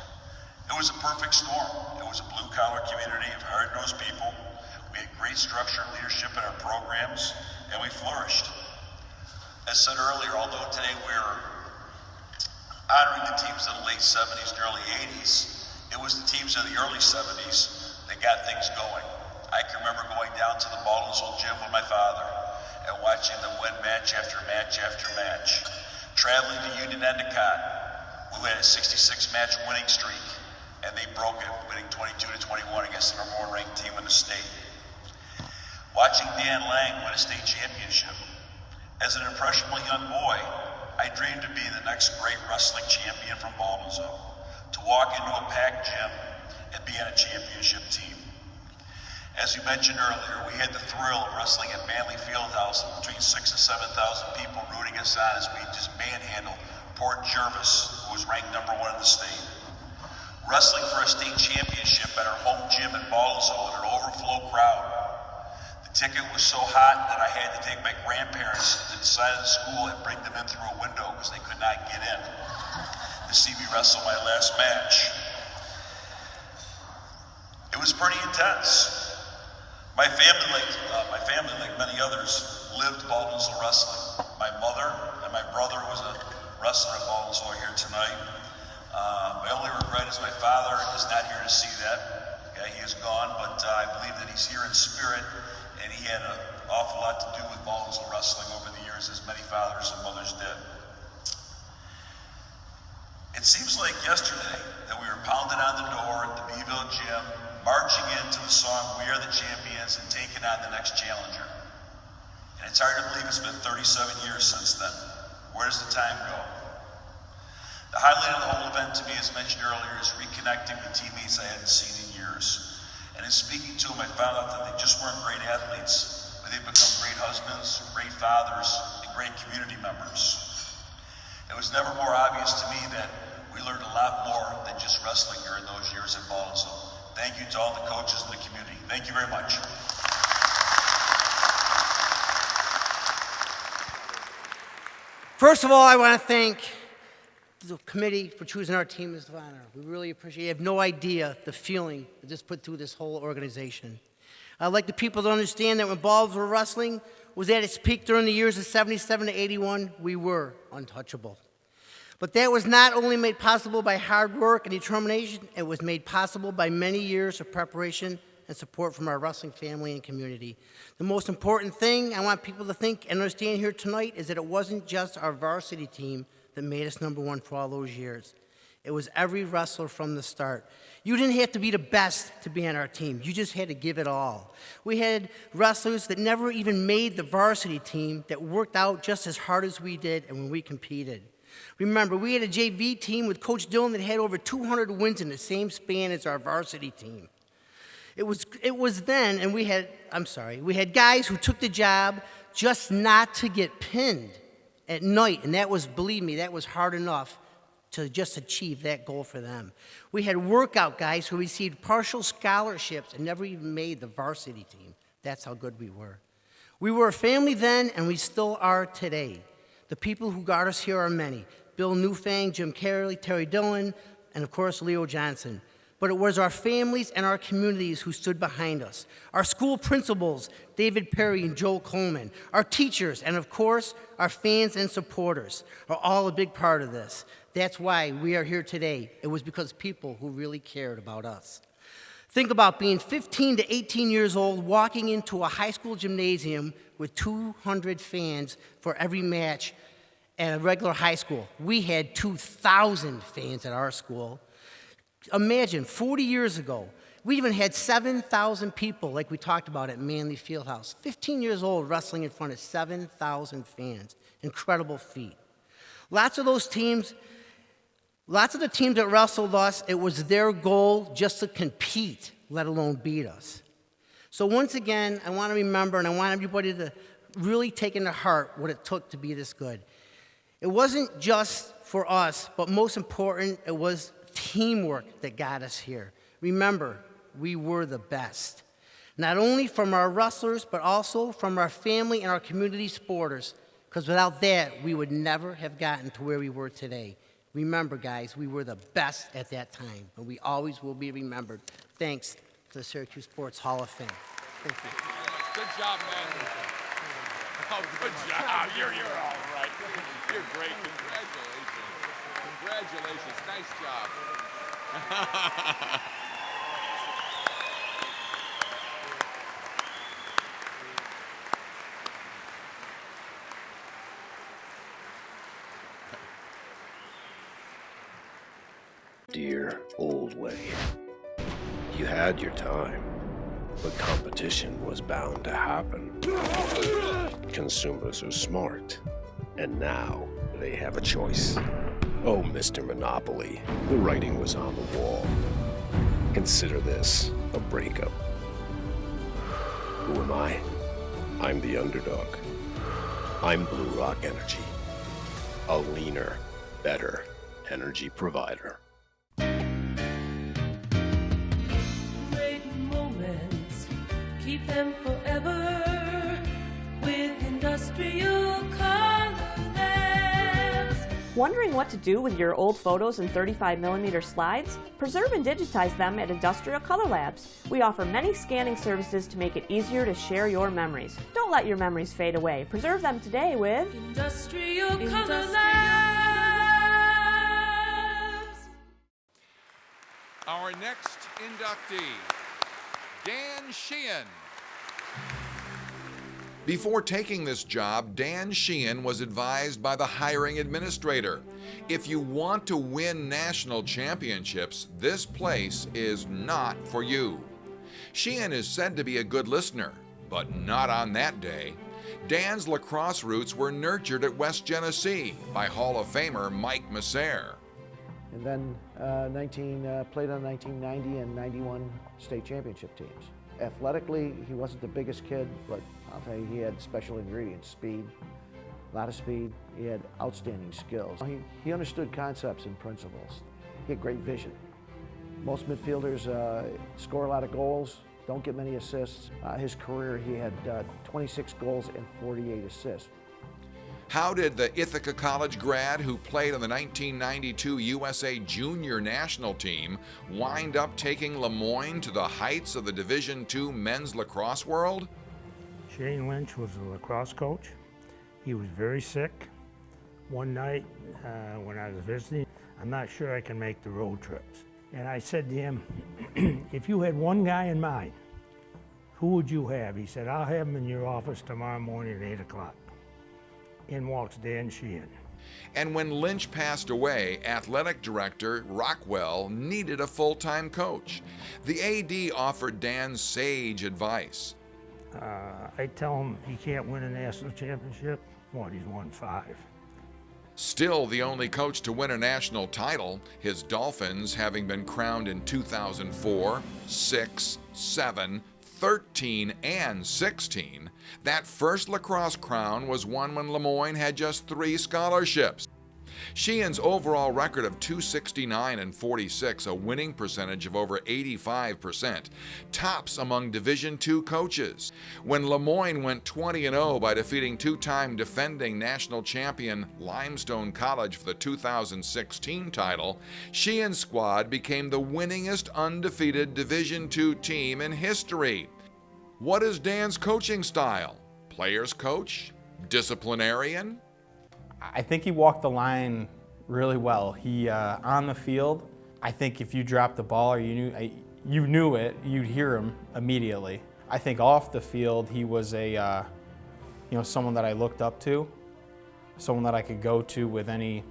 It was a perfect storm. It was a blue-collar community of hard-nosed people. We had great structure and leadership in our programs, and we flourished. As said earlier, although today we're honoring the teams of the late 70s and early 80s, it was the teams of the early 70s that got things going. I can remember going down to the Baldwinsville gym with my father and watching them win match after match after match. Traveling to Union Endicott, we had a 66-match winning streak, and they broke it, winning 22-21 against the number one ranked team in the state. Watching Dan Lang win a state championship. As an impressionable young boy, I dreamed of being the next great wrestling champion from Baldwinsville, to walk into a packed gym and be on a championship team. As you mentioned earlier, we had the thrill of wrestling at Manley Fieldhouse with between 6,000 and 7,000 people rooting us on as we just manhandled Port Jervis, who was ranked #1 in the state. Wrestling for a state championship at our home gym in Baldwinsville with an overflow crowd. The ticket was so hot that I had to take my grandparents to the side of the school and bring them in through a window because they could not get in to see me wrestle my last match. It was pretty intense. My family, like many others, lived Baldwinsville wrestling. My mother and my brother was a wrestler at Baldwinsville here tonight. My only regret is my father is not here to see that. Okay, he is gone, but I believe that he's here in spirit, and he had an awful lot to do with Baldwinsville wrestling over the years, as many fathers and mothers did. It seems like yesterday that we were pounding on the door at the Beeville gym, marching into the song "We Are the Champions" and taking on the next challenger. And it's hard to believe it's been 37 years since then. Where does the time go? The highlight of the whole event to me, as mentioned earlier, is reconnecting with teammates I hadn't seen in years. And in speaking to them, I found out that they just weren't great athletes, but they've become great husbands, great fathers, and great community members. It was never more obvious to me that we learned a lot more than just wrestling during those years at Baldwinsville. Thank you to all the coaches in the community. Thank you very much. First of all, I want to thank the committee for choosing our team as the honor. We really appreciate it. You have no idea the feeling that this put through this whole organization. I'd like the people to understand that when Baldwinsville wrestling was at its peak during the years of 77 to 81, we were untouchable. But that was not only made possible by hard work and determination, it was made possible by many years of preparation and support from our wrestling family and community. The most important thing I want people to think and understand here tonight is that it wasn't just our varsity team that made us #1 for all those years. It was every wrestler from the start. You didn't have to be the best to be on our team. You just had to give it all. We had wrestlers that never even made the varsity team that worked out just as hard as we did and when we competed. Remember, we had a JV team with Coach Dillon that had over 200 wins in the same span as our varsity team. It was then, and we had guys who took the job just not to get pinned at night, and that was, believe me, that was hard enough to just achieve that goal for them. We had workout guys who received partial scholarships and never even made the varsity team. That's how good we were. We were a family then, and we still are today. The people who got us here are many. Bill Newfang, Jim Carey, Terry Dillon, and of course, Leo Johnson. But it was our families and our communities who stood behind us. Our school principals, David Perry and Joel Coleman, our teachers, and of course, our fans and supporters are all a big part of this. That's why we are here today. It was because people who really cared about us. Think about being 15 to 18 years old, walking into a high school gymnasium with 200 fans for every match at a regular high school. We had 2,000 fans at our school. Imagine, 40 years ago, we even had 7,000 people, like we talked about at Manley Fieldhouse. 15 years old, wrestling in front of 7,000 fans. Incredible feat. Lots of the teams that wrestled us, it was their goal just to compete, let alone beat us. So once again, I want to remember, and I want everybody to really take into heart what it took to be this good. It wasn't just for us, but most important, it was teamwork that got us here. Remember, we were the best. Not only from our wrestlers, but also from our family and our community supporters, because without that, we would never have gotten to where we were today. Remember, guys, we were the best at that time, and we always will be remembered. Thanks to the Syracuse Sports Hall of Fame. Thank you. Good job, man. Oh, good job. You're all right. You're great. Congratulations. Nice job. Dear old way, you had your time, but competition was bound to happen. Consumers are smart, and now they have a choice. Oh, Mr. Monopoly, the writing was on the wall. Consider this a breakup. Who am I? I'm the underdog. I'm Blue Rock Energy, a leaner, better energy provider. Great moments, keep them forever with industrial color lamps. Wondering what to do with your old photos and 35mm slides? Preserve and digitize them at Industrial Color Labs. We offer many scanning services to make it easier to share your memories. Don't let your memories fade away. Preserve them today with Industrial Color Labs. Our next inductee, Dan Sheehan. Before taking this job, Dan Sheehan was advised by the hiring administrator, if you want to win national championships, this place is not for you. Sheehan is said to be a good listener, but not on that day. Dan's lacrosse roots were nurtured at West Genesee by Hall of Famer Mike Messer. And then played on 1990 and 91 state championship teams. Athletically, he wasn't the biggest kid, but I'll tell you, he had special ingredients, speed, a lot of speed. He had outstanding skills. He understood concepts and principles. He had great vision. Most midfielders score a lot of goals, don't get many assists. His career, he had 26 goals and 48 assists. How did the Ithaca College grad who played on the 1992 USA Junior National Team wind up taking Lemoyne to the heights of the Division II men's lacrosse world? Shane Lynch was the lacrosse coach. He was very sick. One night when I was visiting, I'm not sure I can make the road trips. And I said to him, if you had one guy in mind, who would you have? He said, I'll have him in your office tomorrow morning at 8 o'clock. In walks Dan Sheehan. And when Lynch passed away, athletic director Rockwell needed a full-time coach. The AD offered Dan sage advice. I tell him he can't win a national championship. What, he's won 5. Still the only coach to win a national title, his Dolphins having been crowned in 2004, 6, 7, 13, and 16. That first lacrosse crown was won when Lemoyne had just 3 scholarships. Sheehan's overall record of .269 and 46, a winning percentage of over 85%, tops among Division II coaches. When Lemoyne went 20-0 by defeating 2-time defending national champion Limestone College for the 2016 title, Sheehan's squad became the winningest undefeated Division II team in history. What is Dan's coaching style? Players coach? Disciplinarian? I think he walked the line really well. He on the field, I think if you dropped the ball or you knew it, you'd hear him immediately. I think off the field, he was a someone that I looked up to, someone that I could go to with any,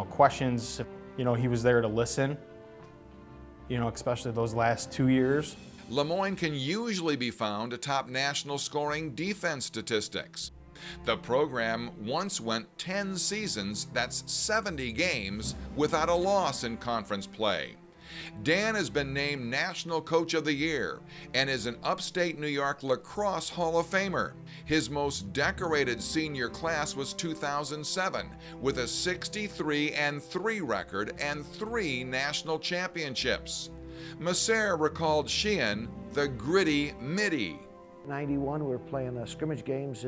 questions. He was there to listen, especially those last 2 years. Lemoyne can usually be found atop national scoring defense statistics. The program once went 10 seasons, that's 70 games, without a loss in conference play. Dan has been named National Coach of the Year and is an upstate New York Lacrosse Hall of Famer. His most decorated senior class was 2007 with a 63-3 record and 3 national championships. Mazella recalled Sheehan the gritty midi. 91, we were playing scrimmage games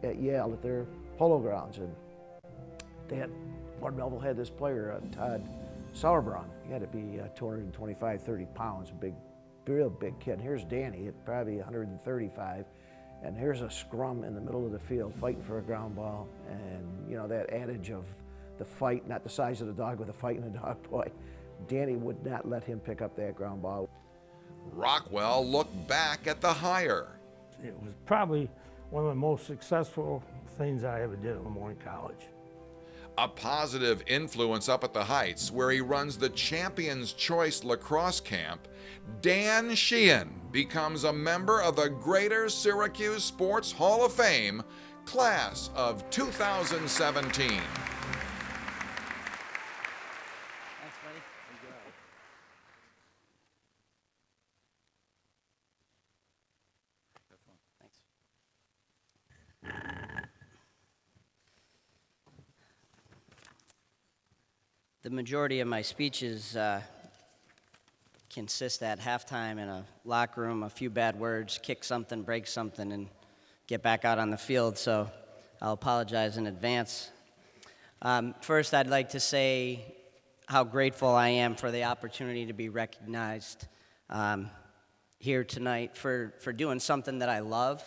at Yale at their polo grounds, and Fort Melville had this player, Todd Sauerbrunn. He had to be 225, 30 pounds, real big kid. And here's Danny at probably 135, and here's a scrum in the middle of the field fighting for a ground ball. And that adage of the fight, not the size of the dog, but the fight in the dog, boy, Danny would not let him pick up that ground ball. Rockwell looked back at the hire. It was probably one of the most successful things I ever did at Lemoyne College. A positive influence up at the Heights, where he runs the Champions Choice Lacrosse Camp, Dan Sheehan becomes a member of the Greater Syracuse Sports Hall of Fame, class of 2017. The majority of my speeches consist at halftime in a locker room, a few bad words, kick something, break something, and get back out on the field, so I'll apologize in advance. First, I'd like to say how grateful I am for the opportunity to be recognized here tonight for doing something that I love,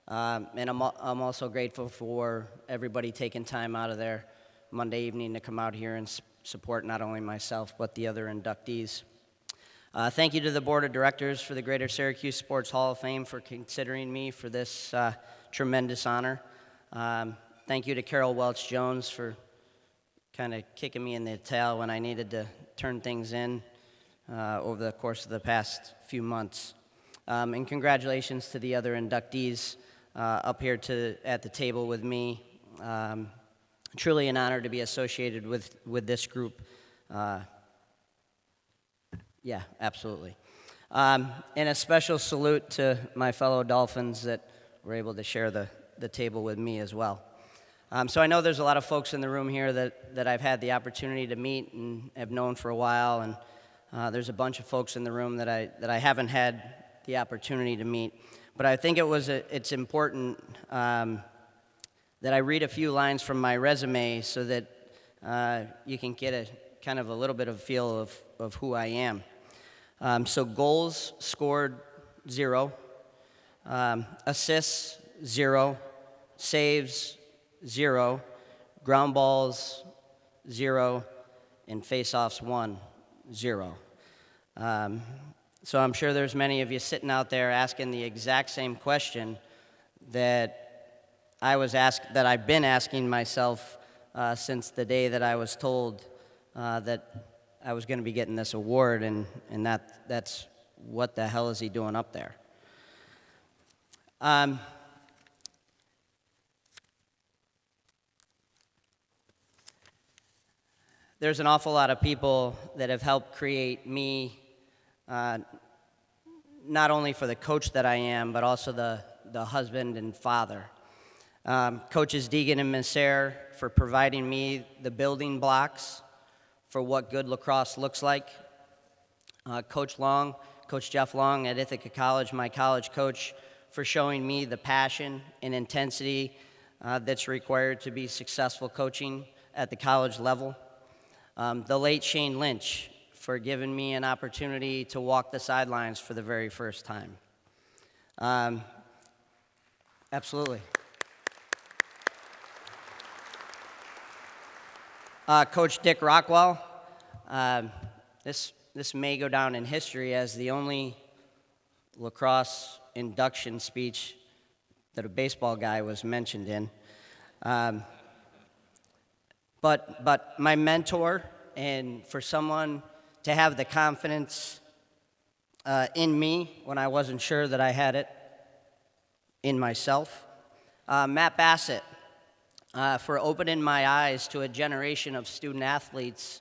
and I'm also grateful for everybody taking time out of their Monday evening to come out here and support not only myself, but the other inductees. Thank you to the Board of Directors for the Greater Syracuse Sports Hall of Fame for considering me for this tremendous honor. Thank you to Carol Welch-Jones for kind of kicking me in the tail when I needed to turn things in over the course of the past few months. And congratulations to the other inductees up here at the table with me. Truly an honor to be associated with this group. Yeah, absolutely. And a special salute to my fellow Dolphins that were able to share the table with me as well. So I know there's a lot of folks in the room here that I've had the opportunity to meet and have known for a while, and there's a bunch of folks in the room that I haven't had the opportunity to meet. But I think it's important that I read a few lines from my resume so that you can get a kind of a little bit of a feel of who I am. So goals scored, 0. Assists, 0. Saves, 0. Ground balls, 0. And face-offs, 1, 0. So I'm sure there's many of you sitting out there asking the exact same question that I've been asking myself since the day that I was told that I was going to be getting this award, and that's what the hell is he doing up there? There's an awful lot of people that have helped create me, not only for the coach that I am, but also the husband and father. Coaches Deegan and Mazella for providing me the building blocks for what good lacrosse looks like. Coach Jeff Long at Ithaca College, my college coach, for showing me the passion and intensity that's required to be successful coaching at the college level. The late Shane Lynch for giving me an opportunity to walk the sidelines for the very first time. Absolutely. Coach Dick Rockwell, this may go down in history as the only lacrosse induction speech that a baseball guy was mentioned in. but my mentor, and for someone to have the confidence in me when I wasn't sure that I had it in myself. Matt Bassett, for opening my eyes to a generation of student athletes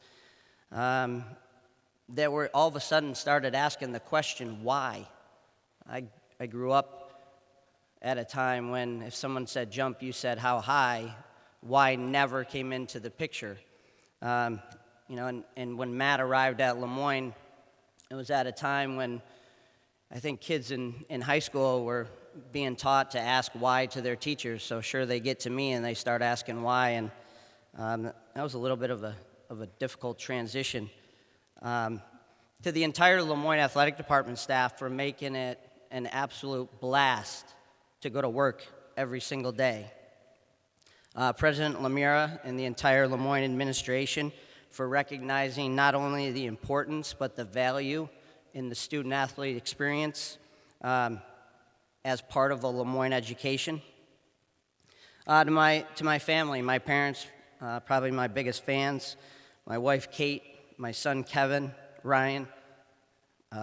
that were all of a sudden started asking the question, why? I grew up at a time when if someone said jump, you said how high. Why never came into the picture. You know, and when Matt arrived at Lemoyne, it was at a time when I think kids in high school were being taught to ask why to their teachers. So sure, they get to me and they start asking why, and that was a little bit of a difficult transition. To the entire Lemoyne Athletic Department staff for making it an absolute blast to go to work every single day. President Lemira and the entire Lemoyne administration for recognizing not only the importance but the value in the student-athlete experience as part of a Lemoyne education. To my family, my parents, probably my biggest fans, my wife Kate, my son Kevin, Ryan,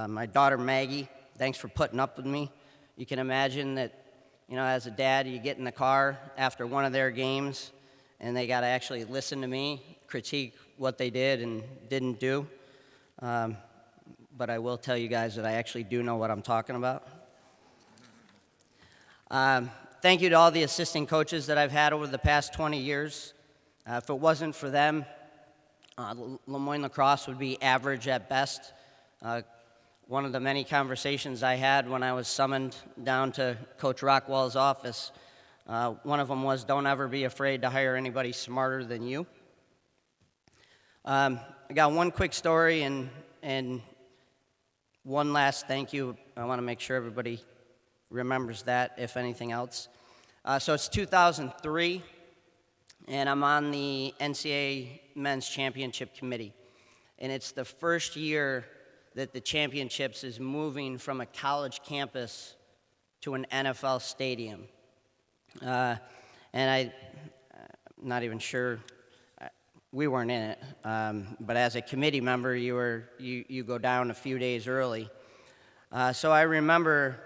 my daughter Maggie, thanks for putting up with me. You can imagine that, you know, as a dad, you get in the car after one of their games and they got to actually listen to me, critique what they did and didn't do. But I will tell you guys that I actually do know what I'm talking about. Thank you to all the assistant coaches that I've had over the past 20 years. If it wasn't for them, Lemoyne lacrosse would be average at best. One of the many conversations I had when I was summoned down to Coach Rockwell's office, one of them was, don't ever be afraid to hire anybody smarter than you. I got one quick story and one last thank you. I want to make sure everybody remembers that, if anything else. So it's 2003, and I'm on the NCAA Men's Championship Committee. And it's the first year that the championships is moving from a college campus to an NFL stadium. And I'm not even sure, we weren't in it, but as a committee member, you go down a few days early. So I remember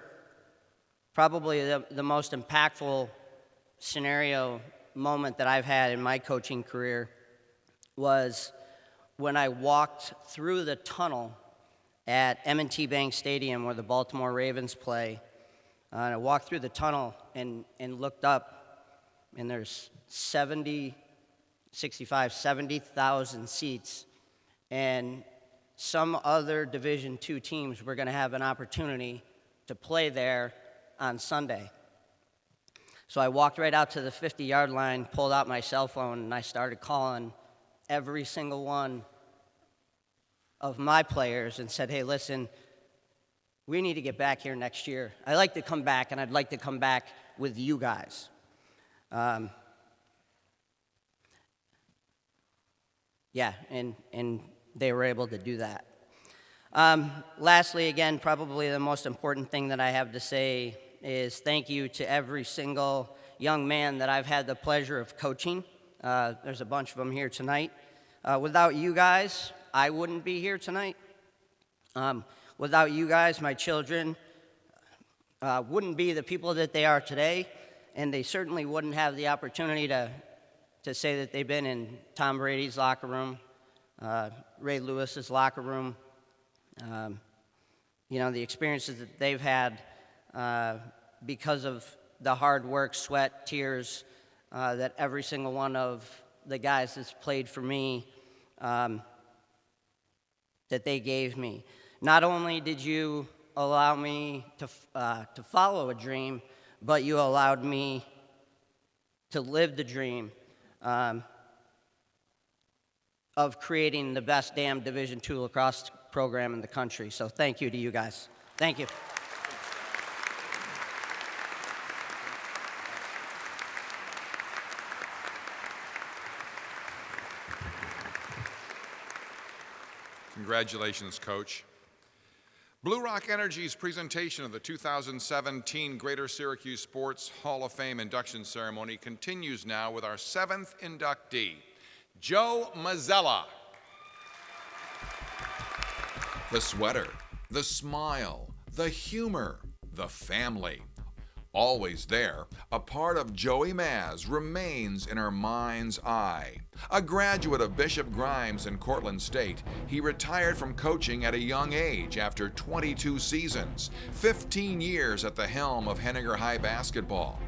probably the most impactful scenario moment that I've had in my coaching career was when I walked through the tunnel at M&T Bank Stadium where the Baltimore Ravens play. I walked through the tunnel and looked up, and there's 70,000 seats, and some other Division II teams were going to have an opportunity to play there on Sunday. So I walked right out to the 50-yard line, pulled out my cell phone, and I started calling every single one of my players and said, hey, listen, we need to get back here next year. I'd like to come back, and I'd like to come back with you guys. Yeah, and they were able to do that. Lastly, again, probably the most important thing that I have to say is thank you to every single young man that I've had the pleasure of coaching. There's a bunch of them here tonight. Without you guys, I wouldn't be here tonight. Without you guys, my children wouldn't be the people that they are today, and they certainly wouldn't have the opportunity to say that they've been in Tom Brady's locker room, Ray Lewis's locker room. You know, the experiences that they've had because of the hard work, sweat, tears that every single one of the guys that's played for me that they gave me. Not only did you allow me to follow a dream, but you allowed me to live the dream of creating the best damn Division II lacrosse program in the country. So thank you to you guys. Thank you. Congratulations, Coach. Blue Rock Energy's presentation of the 2017 Greater Syracuse Sports Hall of Fame induction ceremony continues now with our 7th inductee, Joe Mazella. The sweater, the smile, the humor, the family. Always there, a part of Joey Maz remains in our mind's eye. A graduate of Bishop Grimes in Cortland State, he retired from coaching at a young age after 22 seasons, 15 years at the helm of Hennigan High basketball.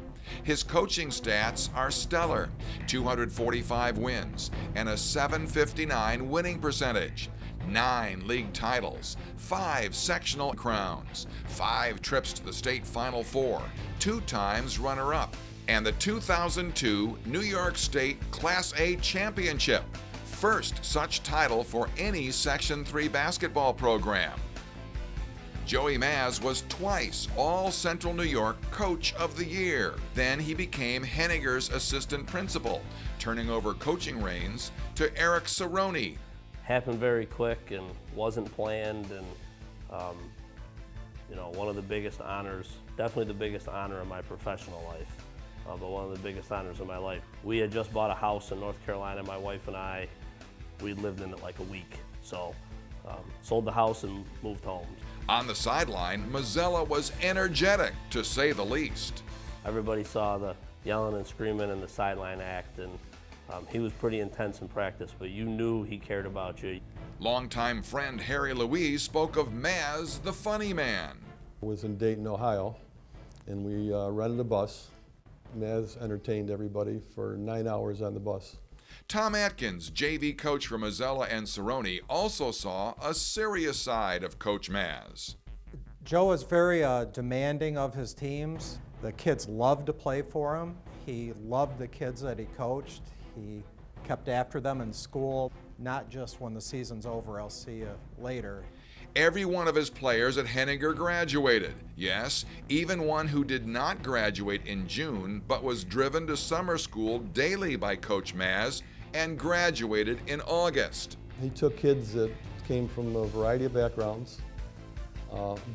His coaching stats are stellar: 245 wins and a .759 winning percentage. 9 league titles, 5 sectional crowns, 5 trips to the state Final Four, 2 times runner-up, and the 2002 New York State Class A Championship, first such title for any Section 3 basketball program. Joey Maz was twice All-Central New York Coach of the Year. Then he became Hennigan's assistant principal, turning over coaching reins to Eric Cerrone. Happened very quick and wasn't planned, and you know, one of the biggest honors, definitely the biggest honor in my professional life, but one of the biggest honors in my life. We had just bought a house in North Carolina, my wife and I. We'd lived in it like a week, so sold the house and moved home. On the sideline, Mazella was energetic, to say the least. Everybody saw the yelling and screaming and the sideline act, and he was pretty intense in practice, but you knew he cared about you. Longtime friend Harry Louise spoke of Maz, the funny man. I was in Dayton, Ohio, and we rented a bus. Maz entertained everybody for 9 hours on the bus. Tom Atkins, JV coach for Mazella and Cerrone, also saw a serious side of Coach Maz. Joe was very demanding of his teams. The kids loved to play for him. He loved the kids that he coached. He kept after them in school, not just when the season's over, I'll see you later. Every one of his players at Hennigan graduated. Yes, even one who did not graduate in June, but was driven to summer school daily by Coach Maz and graduated in August. He took kids that came from a variety of backgrounds.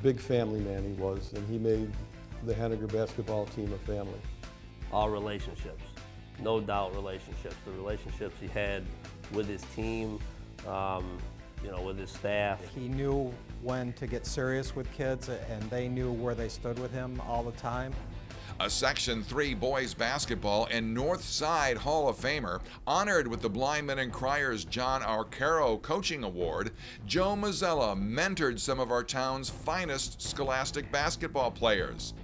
Big family man he was, and he made the Hennigan basketball team a family. All relationships, no doubt relationships. The relationships he had with his team, you know, with his staff. He knew when to get serious with kids, and they knew where they stood with him all the time. A Section 3 boys basketball and North Side Hall of Famer, honored with the Blind Men and Criers John Arcaro Coaching Award, Joe Mazella mentored some of our town's finest scholastic basketball players.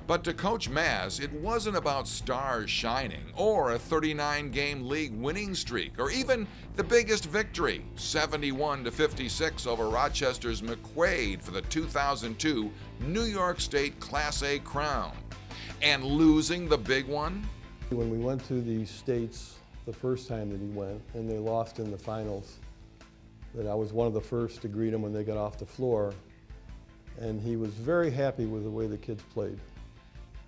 But to Coach Maz, it wasn't about stars shining or a 39-game league winning streak or even the biggest victory, 71-56 over Rochester's McQuaid for the 2002 New York State Class A crown. And losing the big one? When we went to the States the first time that he went and they lost in the finals, that I was one of the first to greet him when they got off the floor, and he was very happy with the way the kids played.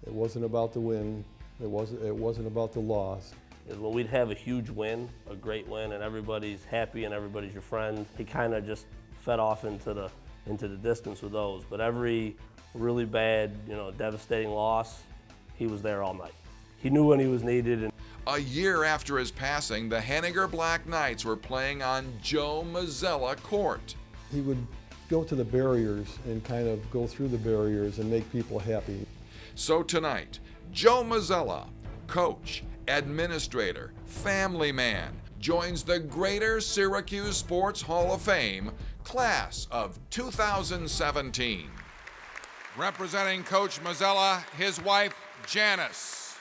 It wasn't about the win, it wasn't about the loss. When we'd have a huge win, a great win, and everybody's happy and everybody's your friend, he kind of just fed off into the distance with those. But every really bad, you know, devastating loss, he was there all night. He knew when he was needed. A year after his passing, the Hennigan Black Knights were playing on Joe Mazella court. He would go to the barriers and kind of go through the barriers and make people happy. So tonight, Joe Mazella, coach, administrator, family man, joins the Greater Syracuse Sports Hall of Fame, class of 2017. Representing Coach Mazella, his wife, Janice.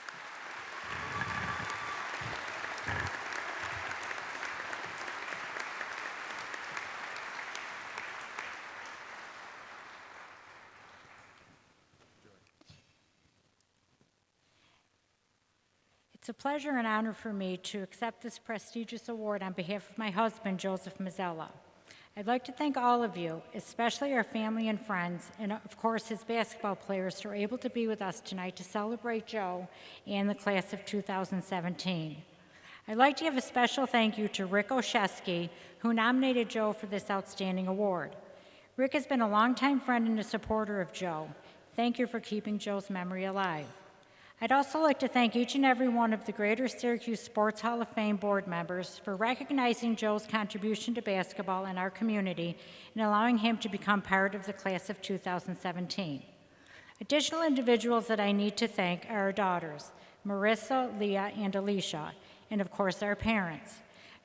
It's a pleasure and honor for me to accept this prestigious award on behalf of my husband, Joseph Mazella. I'd like to thank all of you, especially our family and friends, and of course his basketball players who are able to be with us tonight to celebrate Joe and the class of 2017. I'd like to give a special thank you to Rick Oshesky, who nominated Joe for this outstanding award. Rick has been a longtime friend and a supporter of Joe. Thank you for keeping Joe's memory alive. I'd also like to thank each and every one of the Greater Syracuse Sports Hall of Fame board members for recognizing Joe's contribution to basketball in our community and allowing him to become part of the class of 2017. Additional individuals that I need to thank are our daughters, Marissa, Leah, and Alicia, and of course our parents.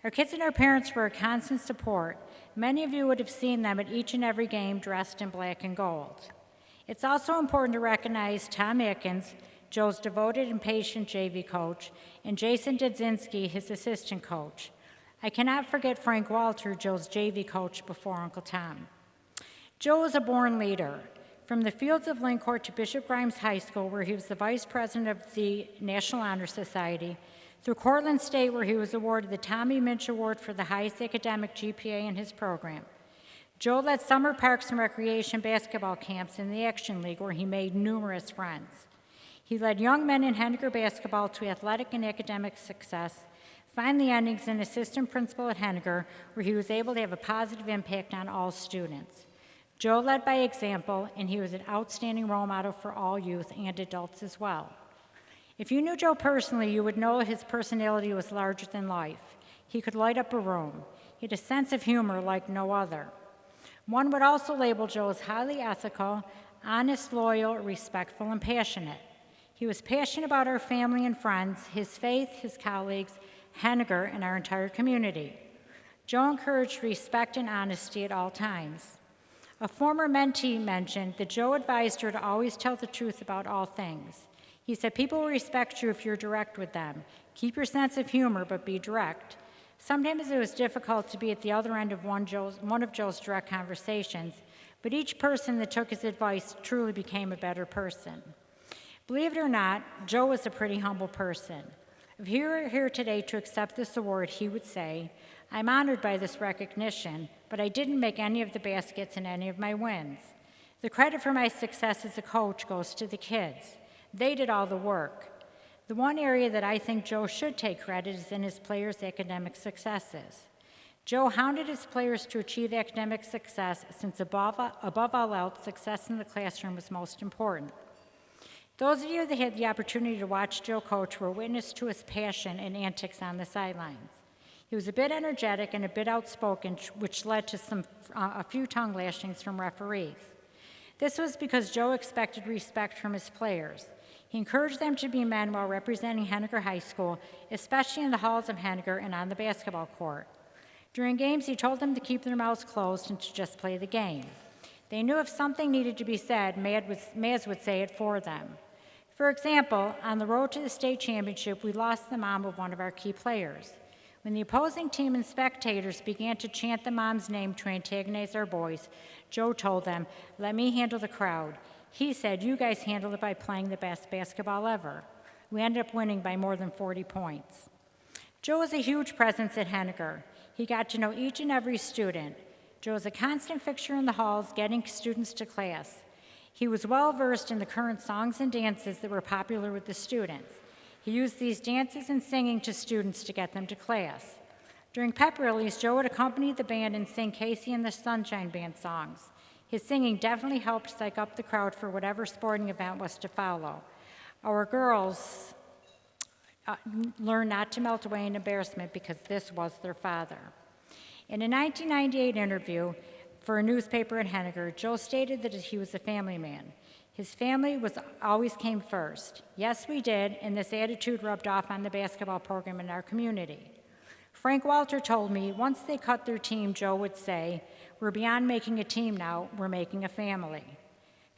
Our kids and our parents were a constant support. Many of you would have seen them at each and every game dressed in black and gold. It's also important to recognize Tom Atkins, Joe's devoted and patient JV coach, and Jason Dudzinski, his assistant coach. I cannot forget Frank Walter, Joe's JV coach before Uncle Tom. Joe was a born leader. From the fields of Lincourt to Bishop Grimes High School, where he was the vice president of the National Honor Society, through Cortland State, where he was awarded the Tommy Minch Award for the highest academic GPA in his program. Joe led summer parks and recreation basketball camps in the Action League, where he made numerous friends. He led young men in Hennigan basketball to athletic and academic success, finally ending as an assistant principal at Hennigan, where he was able to have a positive impact on all students. Joe led by example, and he was an outstanding role model for all youth and adults as well. If you knew Joe personally, you would know his personality was larger than life. He could light up a room. He had a sense of humor like no other. One would also label Joe as highly ethical, honest, loyal, respectful, and passionate. He was passionate about our family and friends, his faith, his colleagues, Hennigan, and our entire community. Joe encouraged respect and honesty at all times. A former mentee mentioned that Joe advised her to always tell the truth about all things. He said, people will respect you if you're direct with them. Keep your sense of humor, but be direct. Sometimes it was difficult to be at the other end of one of Joe's direct conversations, but each person that took his advice truly became a better person. Believe it or not, Joe was a pretty humble person. If he were here today to accept this award, he would say, I'm honored by this recognition, but I didn't make any of the baskets in any of my wins. The credit for my success as a coach goes to the kids. They did all the work. The one area that I think Joe should take credit is in his players' academic successes. Joe hounded his players to achieve academic success since above all else, success in the classroom was most important. Those of you that had the opportunity to watch Joe coach were witness to his passion and antics on the sidelines. He was a bit energetic and a bit outspoken, which led to a few tongue lashings from referees. This was because Joe expected respect from his players. He encouraged them to be men while representing Hennigan High School, especially in the halls of Hennigan and on the basketball court. During games, he told them to keep their mouths closed and to just play the game. They knew if something needed to be said, Maz would say it for them. For example, on the road to the state championship, we lost the mom of one of our key players. When the opposing team and spectators began to chant the mom's name to antagonize our boys, Joe told them, let me handle the crowd. He said, you guys handled it by playing the best basketball ever. We ended up winning by more than 40 points. Joe was a huge presence at Hennigan. He got to know each and every student. Joe was a constant fixture in the halls, getting students to class. He was well-versed in the current songs and dances that were popular with the students. He used these dances and singing to students to get them to class. During pep rallies, Joe would accompany the band and sing Casey and the Sunshine Band songs. His singing definitely helped psych up the crowd for whatever sporting event was to follow. Our girls learned not to melt away in embarrassment because this was their father. In a 1998 interview for a newspaper in Hennigan, Joe stated that he was a family man. His family always came first. Yes, we did, and this attitude rubbed off on the basketball program in our community. Frank Walter told me once they cut their team, Joe would say, we're beyond making a team now, we're making a family.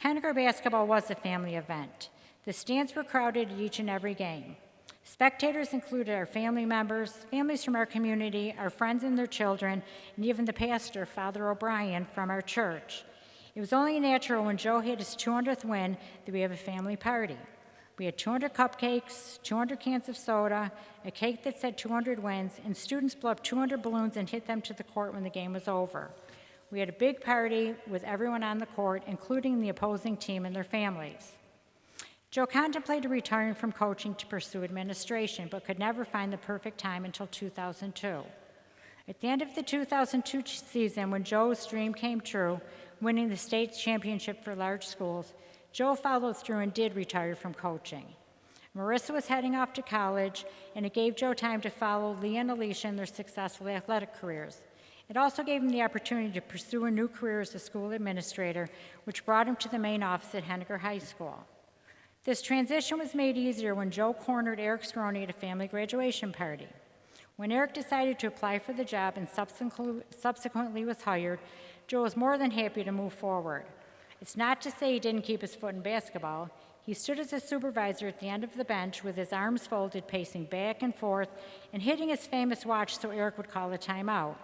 Hennigan basketball was a family event. The stands were crowded at each and every game. Spectators included our family members, families from our community, our friends and their children, and even the pastor, Father O'Brien, from our church. It was only natural when Joe had his 200th win that we have a family party. We had 200 cupcakes, 200 cans of soda, a cake that said 200 wins, and students blew up 200 balloons and hit them to the court when the game was over. We had a big party with everyone on the court, including the opposing team and their families. Joe contemplated retiring from coaching to pursue administration, but could never find the perfect time until 2002. At the end of the 2002 season, when Joe's dream came true, winning the state championship for large schools, Joe followed through and did retire from coaching. Marissa was heading off to college, and it gave Joe time to follow Leah and Alicia in their successful athletic careers. It also gave him the opportunity to pursue a new career as a school administrator, which brought him to the main office at Hennigan High School. This transition was made easier when Joe cornered Eric Scaroni at a family graduation party. When Eric decided to apply for the job and subsequently was hired, Joe was more than happy to move forward. It's not to say he didn't keep his foot in basketball. He stood as a supervisor at the end of the bench with his arms folded, pacing back and forth and hitting his famous watch so Eric would call a timeout.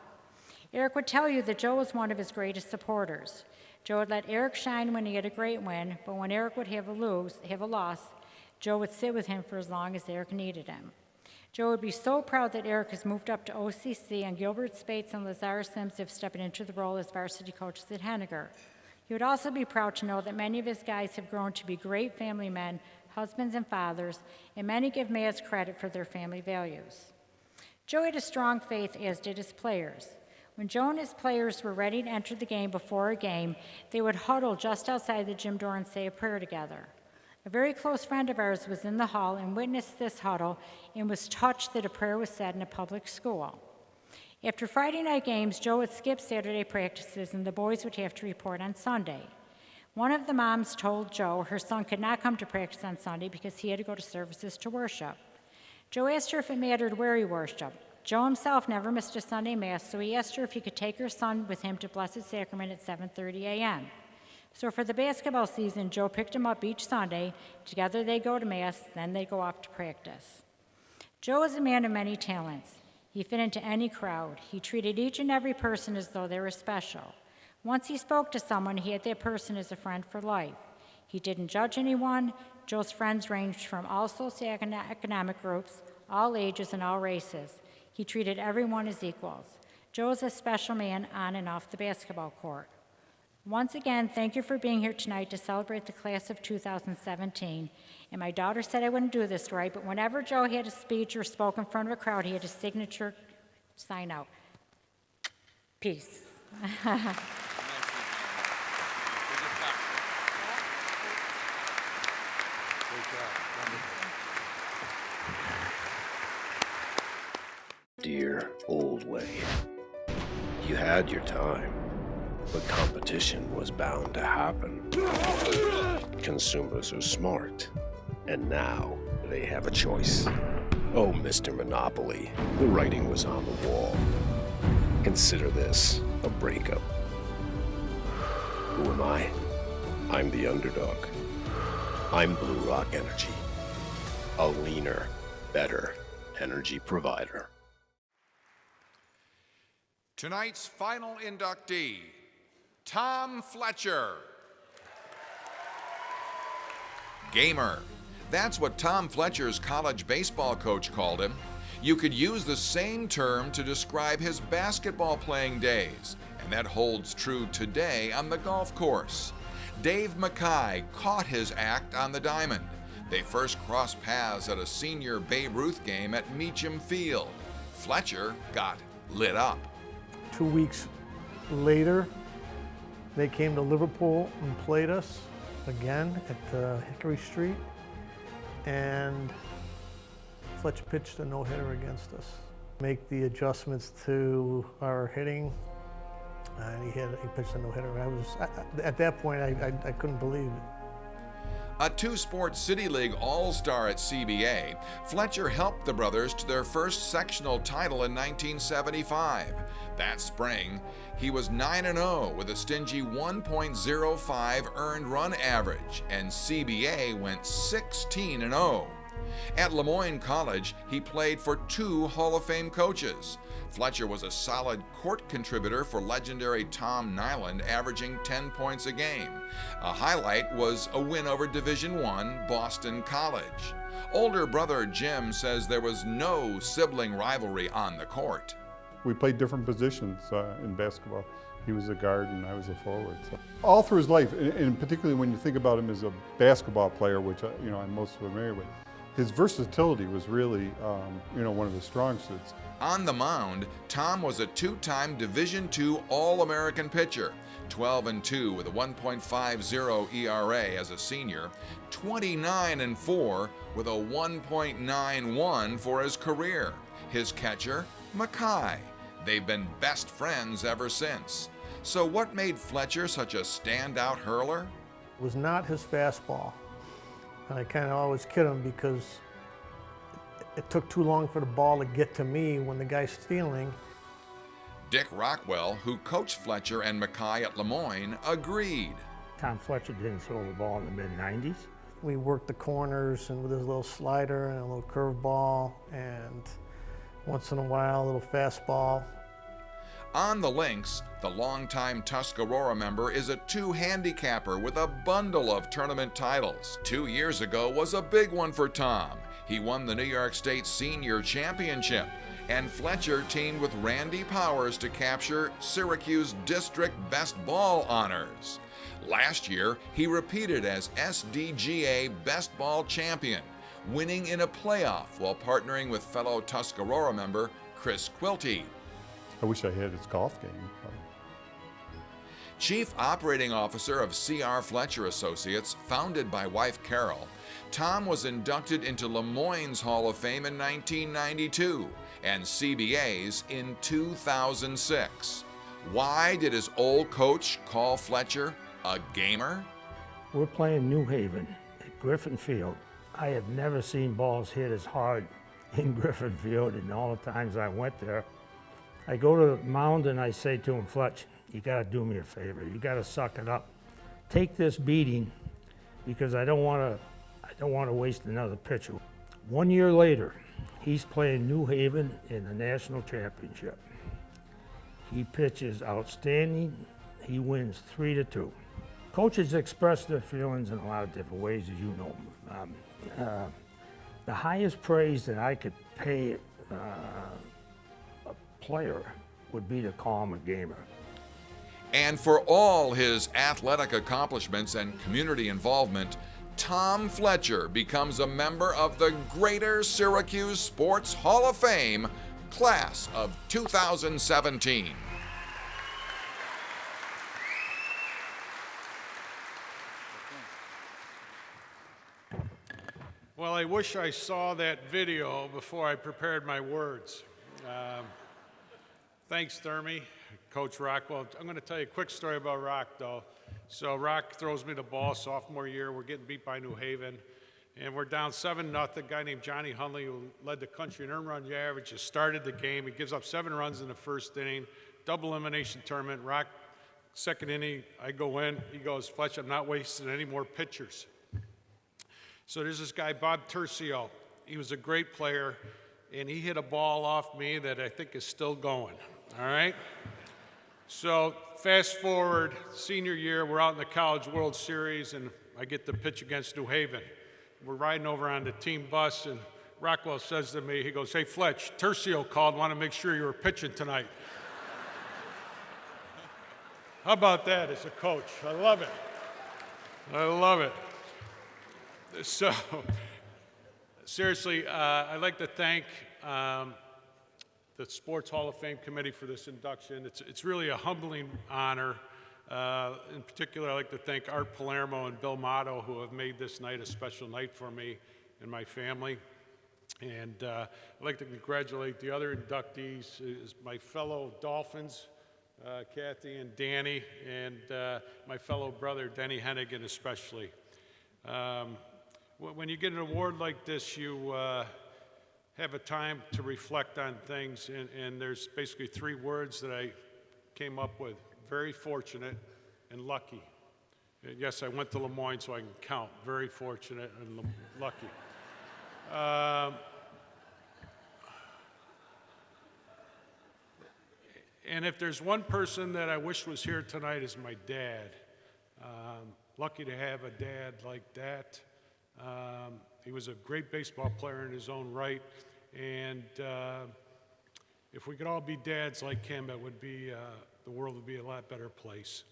Eric would tell you that Joe was one of his greatest supporters. Joe would let Eric shine when he had a great win, but when Eric would have a loss, Joe would sit with him for as long as Eric needed him. Joe would be so proud that Eric has moved up to OCC and Gilbert Spates and Lazar Sims have stepped into the role as varsity coaches at Hennigan. He would also be proud to know that many of his guys have grown to be great family men, husbands and fathers, and many give Maz credit for their family values. Joe had a strong faith, as did his players. When Joe and his players were ready to enter the game before a game, they would huddle just outside the gym door and say a prayer together. A very close friend of ours was in the hall and witnessed this huddle and was touched that a prayer was said in a public school. After Friday night games, Joe would skip Saturday practices and the boys would have to report on Sunday. One of the moms told Joe her son could not come to practice on Sunday because he had to go to services to worship. Joe asked her if it mattered where he worshiped. Joe himself never missed a Sunday Mass, so he asked her if he could take her son with him to Blessed Sacrament at 7:30 a.m. So for the basketball season, Joe picked him up each Sunday. Together they go to Mass, then they go off to practice. Joe is a man of many talents. He fit into any crowd. He treated each and every person as though they were special. Once he spoke to someone, he had that person as a friend for life. He didn't judge anyone. Joe's friends ranged from all socioeconomic groups, all ages, and all races. He treated everyone as equals. Joe is a special man on and off the basketball court. Once again, thank you for being here tonight to celebrate the class of 2017. And my daughter said I wouldn't do this right, but whenever Joe had a speech or spoke in front of a crowd, he had his signature sign out. Peace. Dear old Lenny, you had your time, but competition was bound to happen. Consumers are smart, and now they have a choice. Oh, Mr. Monopoly, the writing was on the wall. Consider this a breakup. Who am I? I'm the underdog. I'm Blue Rock Energy, a leaner, better energy provider. Tonight's final inductee, Tom Fletcher. Gamer. That's what Tom Fletcher's college baseball coach called him. You could use the same term to describe his basketball playing days, and that holds true today on the golf course. Dave Mackay caught his act on the diamond. They first crossed paths at a senior Babe Ruth game at Meacham Field. Fletcher got lit up. 2 weeks later, they came to Liverpool and played us again at Hickory Street, and Fletcher pitched a no-hitter against us. Make the adjustments to our hitting, and he pitched a no-hitter. At that point, I couldn't believe it. A two-sport City League All-Star at CBA, Fletcher helped the brothers to their first sectional title in 1975. That spring, he was 9-0 with a stingy 1.05 earned run average, and CBA went 16-0. At Lemoyne College, he played for 2 Hall of Fame coaches. Fletcher was a solid court contributor for legendary Tom Nyland, averaging 10 points a game. A highlight was a win over Division I Boston College. Older brother Jim says there was no sibling rivalry on the court. We played different positions in basketball. He was a guard and I was a forward. So. All through his life, and particularly when you think about him as a basketball player, which I'm most familiar with, His versatility was really, one of his strong suits. On the mound, Tom was a two-time Division II All-American pitcher, 12-2 with a 1.50 ERA as a senior, 29-4 with a 1.91 for his career. His catcher, McKenney. They've been best friends ever since. So what made Fletcher such a standout hurler? It was not his fastball. And I kind of always kid him because it took too long for the ball to get to me when the guy's stealing. Dick Rockwell, who coached Fletcher and McKenney at Lemoyne, agreed. Tom Fletcher didn't throw the ball in the mid-90s. We worked the corners and with his little slider and a little curveball and once in a while a little fastball. On the links, the longtime Tuscarora member is a two-handicapper with a bundle of tournament titles. 2 years ago was a big one for Tom. He won the New York State Senior Championship, and Fletcher teamed with Randy Powers to capture Syracuse District Best Ball honors. Last year, he repeated as SDGA Best Ball champion, winning in a playoff while partnering with fellow Tuscarora member Chris Quilty. I wish I had his golf game. Chief Operating Officer of C.R. Fletcher Associates, founded by wife Carol, Tom was inducted into Lemoyne's Hall of Fame in 1992 and CBA's in 2006. Why did his old coach call Fletcher a gamer? We're playing New Haven at Griffin Field. I have never seen balls hit as hard in Griffin Field in all the times I went there. I go to the mound and I say to him, Fletch, you gotta do me a favor. You gotta suck it up. Take this beating because I don't wanna waste another pitcher. 1 year later, he's playing New Haven in the national championship. He pitches outstanding. He wins 3-2. Coaches express their feelings in a lot of different ways, as you know. The highest praise that I could pay a player would be to call him a gamer. And for all his athletic accomplishments and community involvement, Tom Fletcher becomes a member of the Greater Syracuse Sports Hall of Fame, class of 2017. Well, I wish I saw that video before I prepared my words. Thanks, Thermy, Coach Rockwell. I'm going to tell you a quick story about Rock, though. So Rock throws me the ball sophomore year. We're getting beat by New Haven, and we're down 7-0. A guy named Johnny Hunley, who led the country in earned run average, has started the game. He gives up 7 runs in the first inning, double elimination tournament. Rock, second inning, I go in. He goes, Fletch, I'm not wasting any more pitchers. So there's this guy, Bob Tercio. He was a great player, and he hit a ball off me that I think is still going, all right? So fast forward, senior year, we're out in the College World Series, and I get to pitch against New Haven. We're riding over on the team bus, and Rockwell says to me, he goes, hey, Fletch, Tercio called, want to make sure you were pitching tonight. How about that as a coach? I love it. I love it. So, seriously, I'd like to thank the Sports Hall of Fame Committee for this induction. It's really a humbling honor. In particular, I'd like to thank Art Palermo and Bill Motto, who have made this night a special night for me and my family. And I'd like to congratulate the other inductees, my fellow Dolphins, Kathy and Danny, and my fellow brother, Denny Hennigan, especially. When you get an award like this, you have a time to reflect on things, and there's basically 3 words that I came up with: very fortunate and lucky. And yes, I went to Lemoyne, so I can count. Very fortunate and lucky. And if there's one person that I wish was here tonight, is my dad. Lucky to have a dad like that. He was a great baseball player in his own right, and if we could all be dads like him, it would be the world would be a lot better place.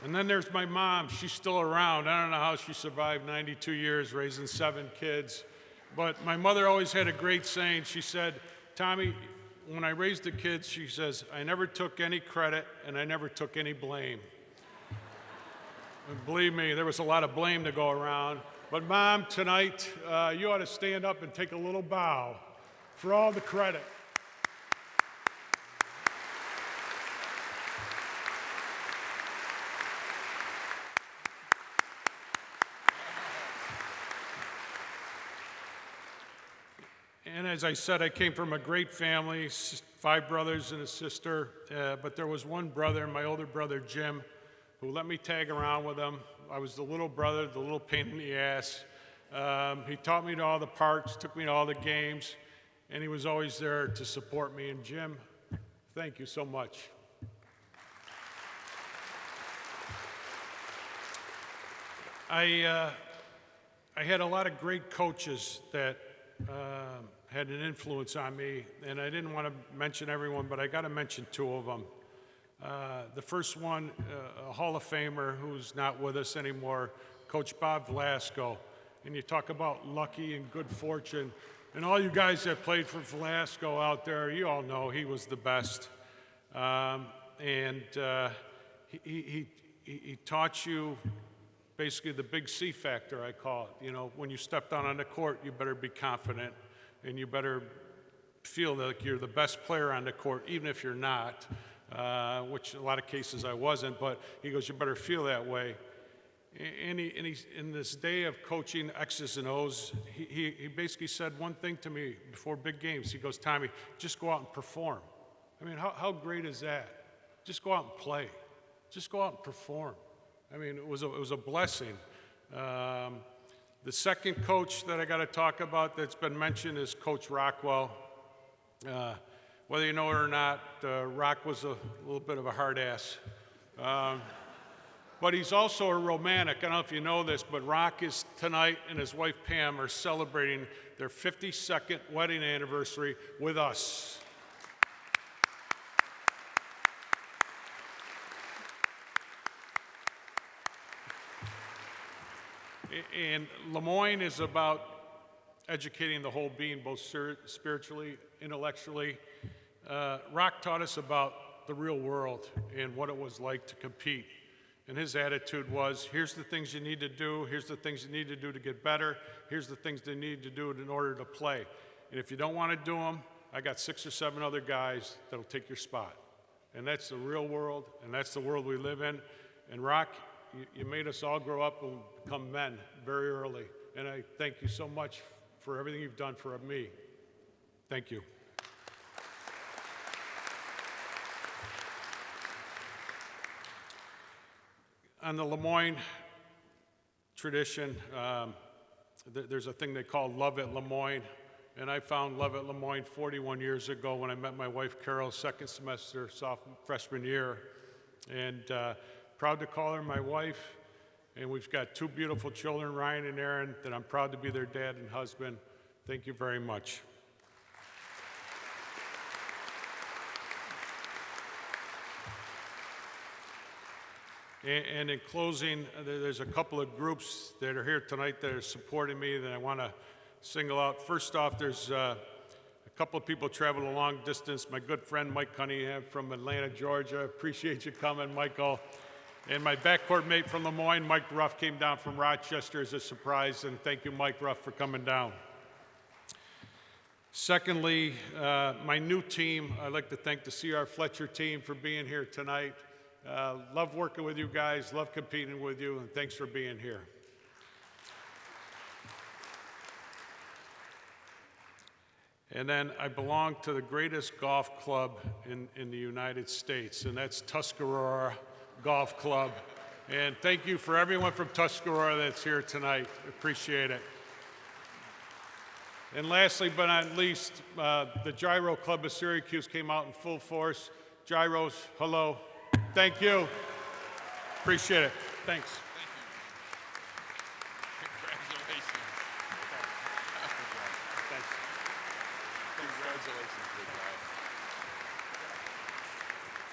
And then there's my mom. She's still around. I don't know how she survived 92 years raising 7 kids. But my mother always had a great saying. She said, Tommy, when I raised the kids, she says, I never took any credit and I never took any blame. And believe me, there was a lot of blame to go around. But Mom, tonight, you ought to stand up and take a little bow for all the credit. And as I said, I came from a great family, 5 brothers and a sister, but there was one brother, my older brother, Jim, who let me tag around with him. I was the little brother, the little pain in the ass. He taught me to all the parks, took me to all the games, and he was always there to support me. And Jim, thank you so much. I had a lot of great coaches that had an influence on me, and I didn't want to mention everyone, but I got to mention 2 of them. The first one, a Hall of Famer who's not with us anymore, Coach Bob Velasco. And you talk about lucky and good fortune. And all you guys that played for Velasco out there, you all know he was the best. He taught you basically the big C factor, I call it. You know, when you step down on the court, you better be confident and you better feel like you're the best player on the court, even if you're not, which in a lot of cases I wasn't, but he goes, you better feel that way. And he's in this day of coaching X's and O's, he basically said one thing to me before big games. He goes, Tommy, just go out and perform. I mean, how great is that? Just go out and play. Just go out and perform. I mean, it was a blessing. The second coach that I got to talk about that's been mentioned is Coach Rockwell. Whether you know it or not, Rock was a little bit of a hard ass. But he's also a romantic. I don't know if you know this, but Rock is tonight and his wife Pam are celebrating their 52nd wedding anniversary with us. And Lemoyne is about educating the whole being, both spiritually, intellectually. Rock taught us about the real world and what it was like to compete. And his attitude was, here's the things you need to do, here's the things you need to do to get better, here's the things they need to do in order to play. And if you don't want to do them, I got 6 or 7 other guys that'll take your spot. And that's the real world, and that's the world we live in. And Rock, you made us all grow up and become men very early. And I thank you so much for everything you've done for me. Thank you. On the Lemoyne tradition, there's a thing they call Love at Lemoyne. And I found Love at Lemoyne 41 years ago when I met my wife Carol, second semester, freshman year. And proud to call her my wife. And we've got 2 beautiful children, Ryan and Aaron, that I'm proud to be their dad and husband. Thank you very much. And in closing, there's a couple of groups that are here tonight that are supporting me that I want to single out. First off, there's a couple of people traveled a long distance. My good friend Mike Cunningham from Atlanta, Georgia. Appreciate you coming, Michael. And my backcourt mate from Lemoyne, Mike Ruff, came down from Rochester as a surprise. And thank you, Mike Ruff, for coming down. Secondly, my new team, I'd like to thank the CR Fletcher team for being here tonight. Love working with you guys, love competing with you, and thanks for being here. And then I belong to the greatest golf club in the United States, and that's Tuscarora Golf Club. And thank you for everyone from Tuscarora that's here tonight. Appreciate it. And lastly, but not least, the Gyro Club of Syracuse came out in full force. Gyros, hello. Thank you. Appreciate it. Thanks.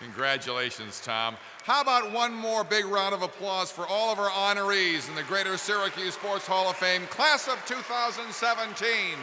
Congratulations, Tom. How about one more big round of applause for all of our honorees in the Greater Syracuse Sports Hall of Fame, class of 2017.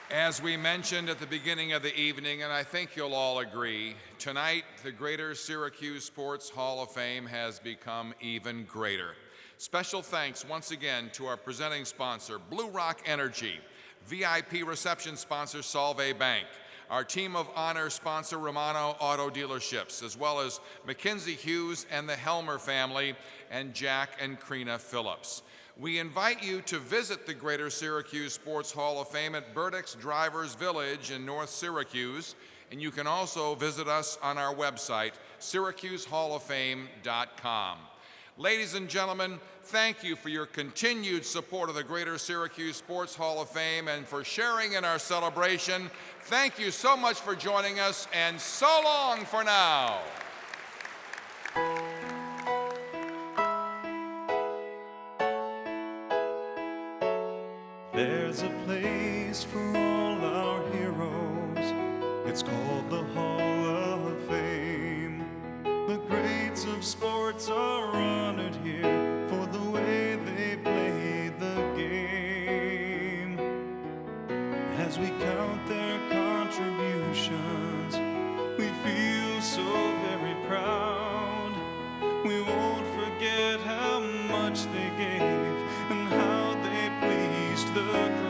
As we mentioned at the beginning of the evening, and I think you'll all agree, tonight the Greater Syracuse Sports Hall of Fame has become even greater. Special thanks once again to our presenting sponsor, Blue Rock Energy, VIP reception sponsor, Solvay Bank, our team of honor sponsor, Romano Auto Dealerships, as well as Mackenzie Hughes and the Helmer family, and Jack and Krina Phillips. We invite you to visit the Greater Syracuse Sports Hall of Fame at Burdick's Drivers Village in North Syracuse, and you can also visit us on our website, syracusehalloffame.com. Ladies and gentlemen, thank you for your continued support of the Greater Syracuse Sports Hall of Fame and for sharing in our celebration. Thank you so much for joining us, and so long for now. There's a place for all our heroes. It's called the Hall of Fame. The greats of sports are honored here for the way they played the game. As we count their contributions, we feel so very proud. We won't forget how much they gave and how they pleased the crowd.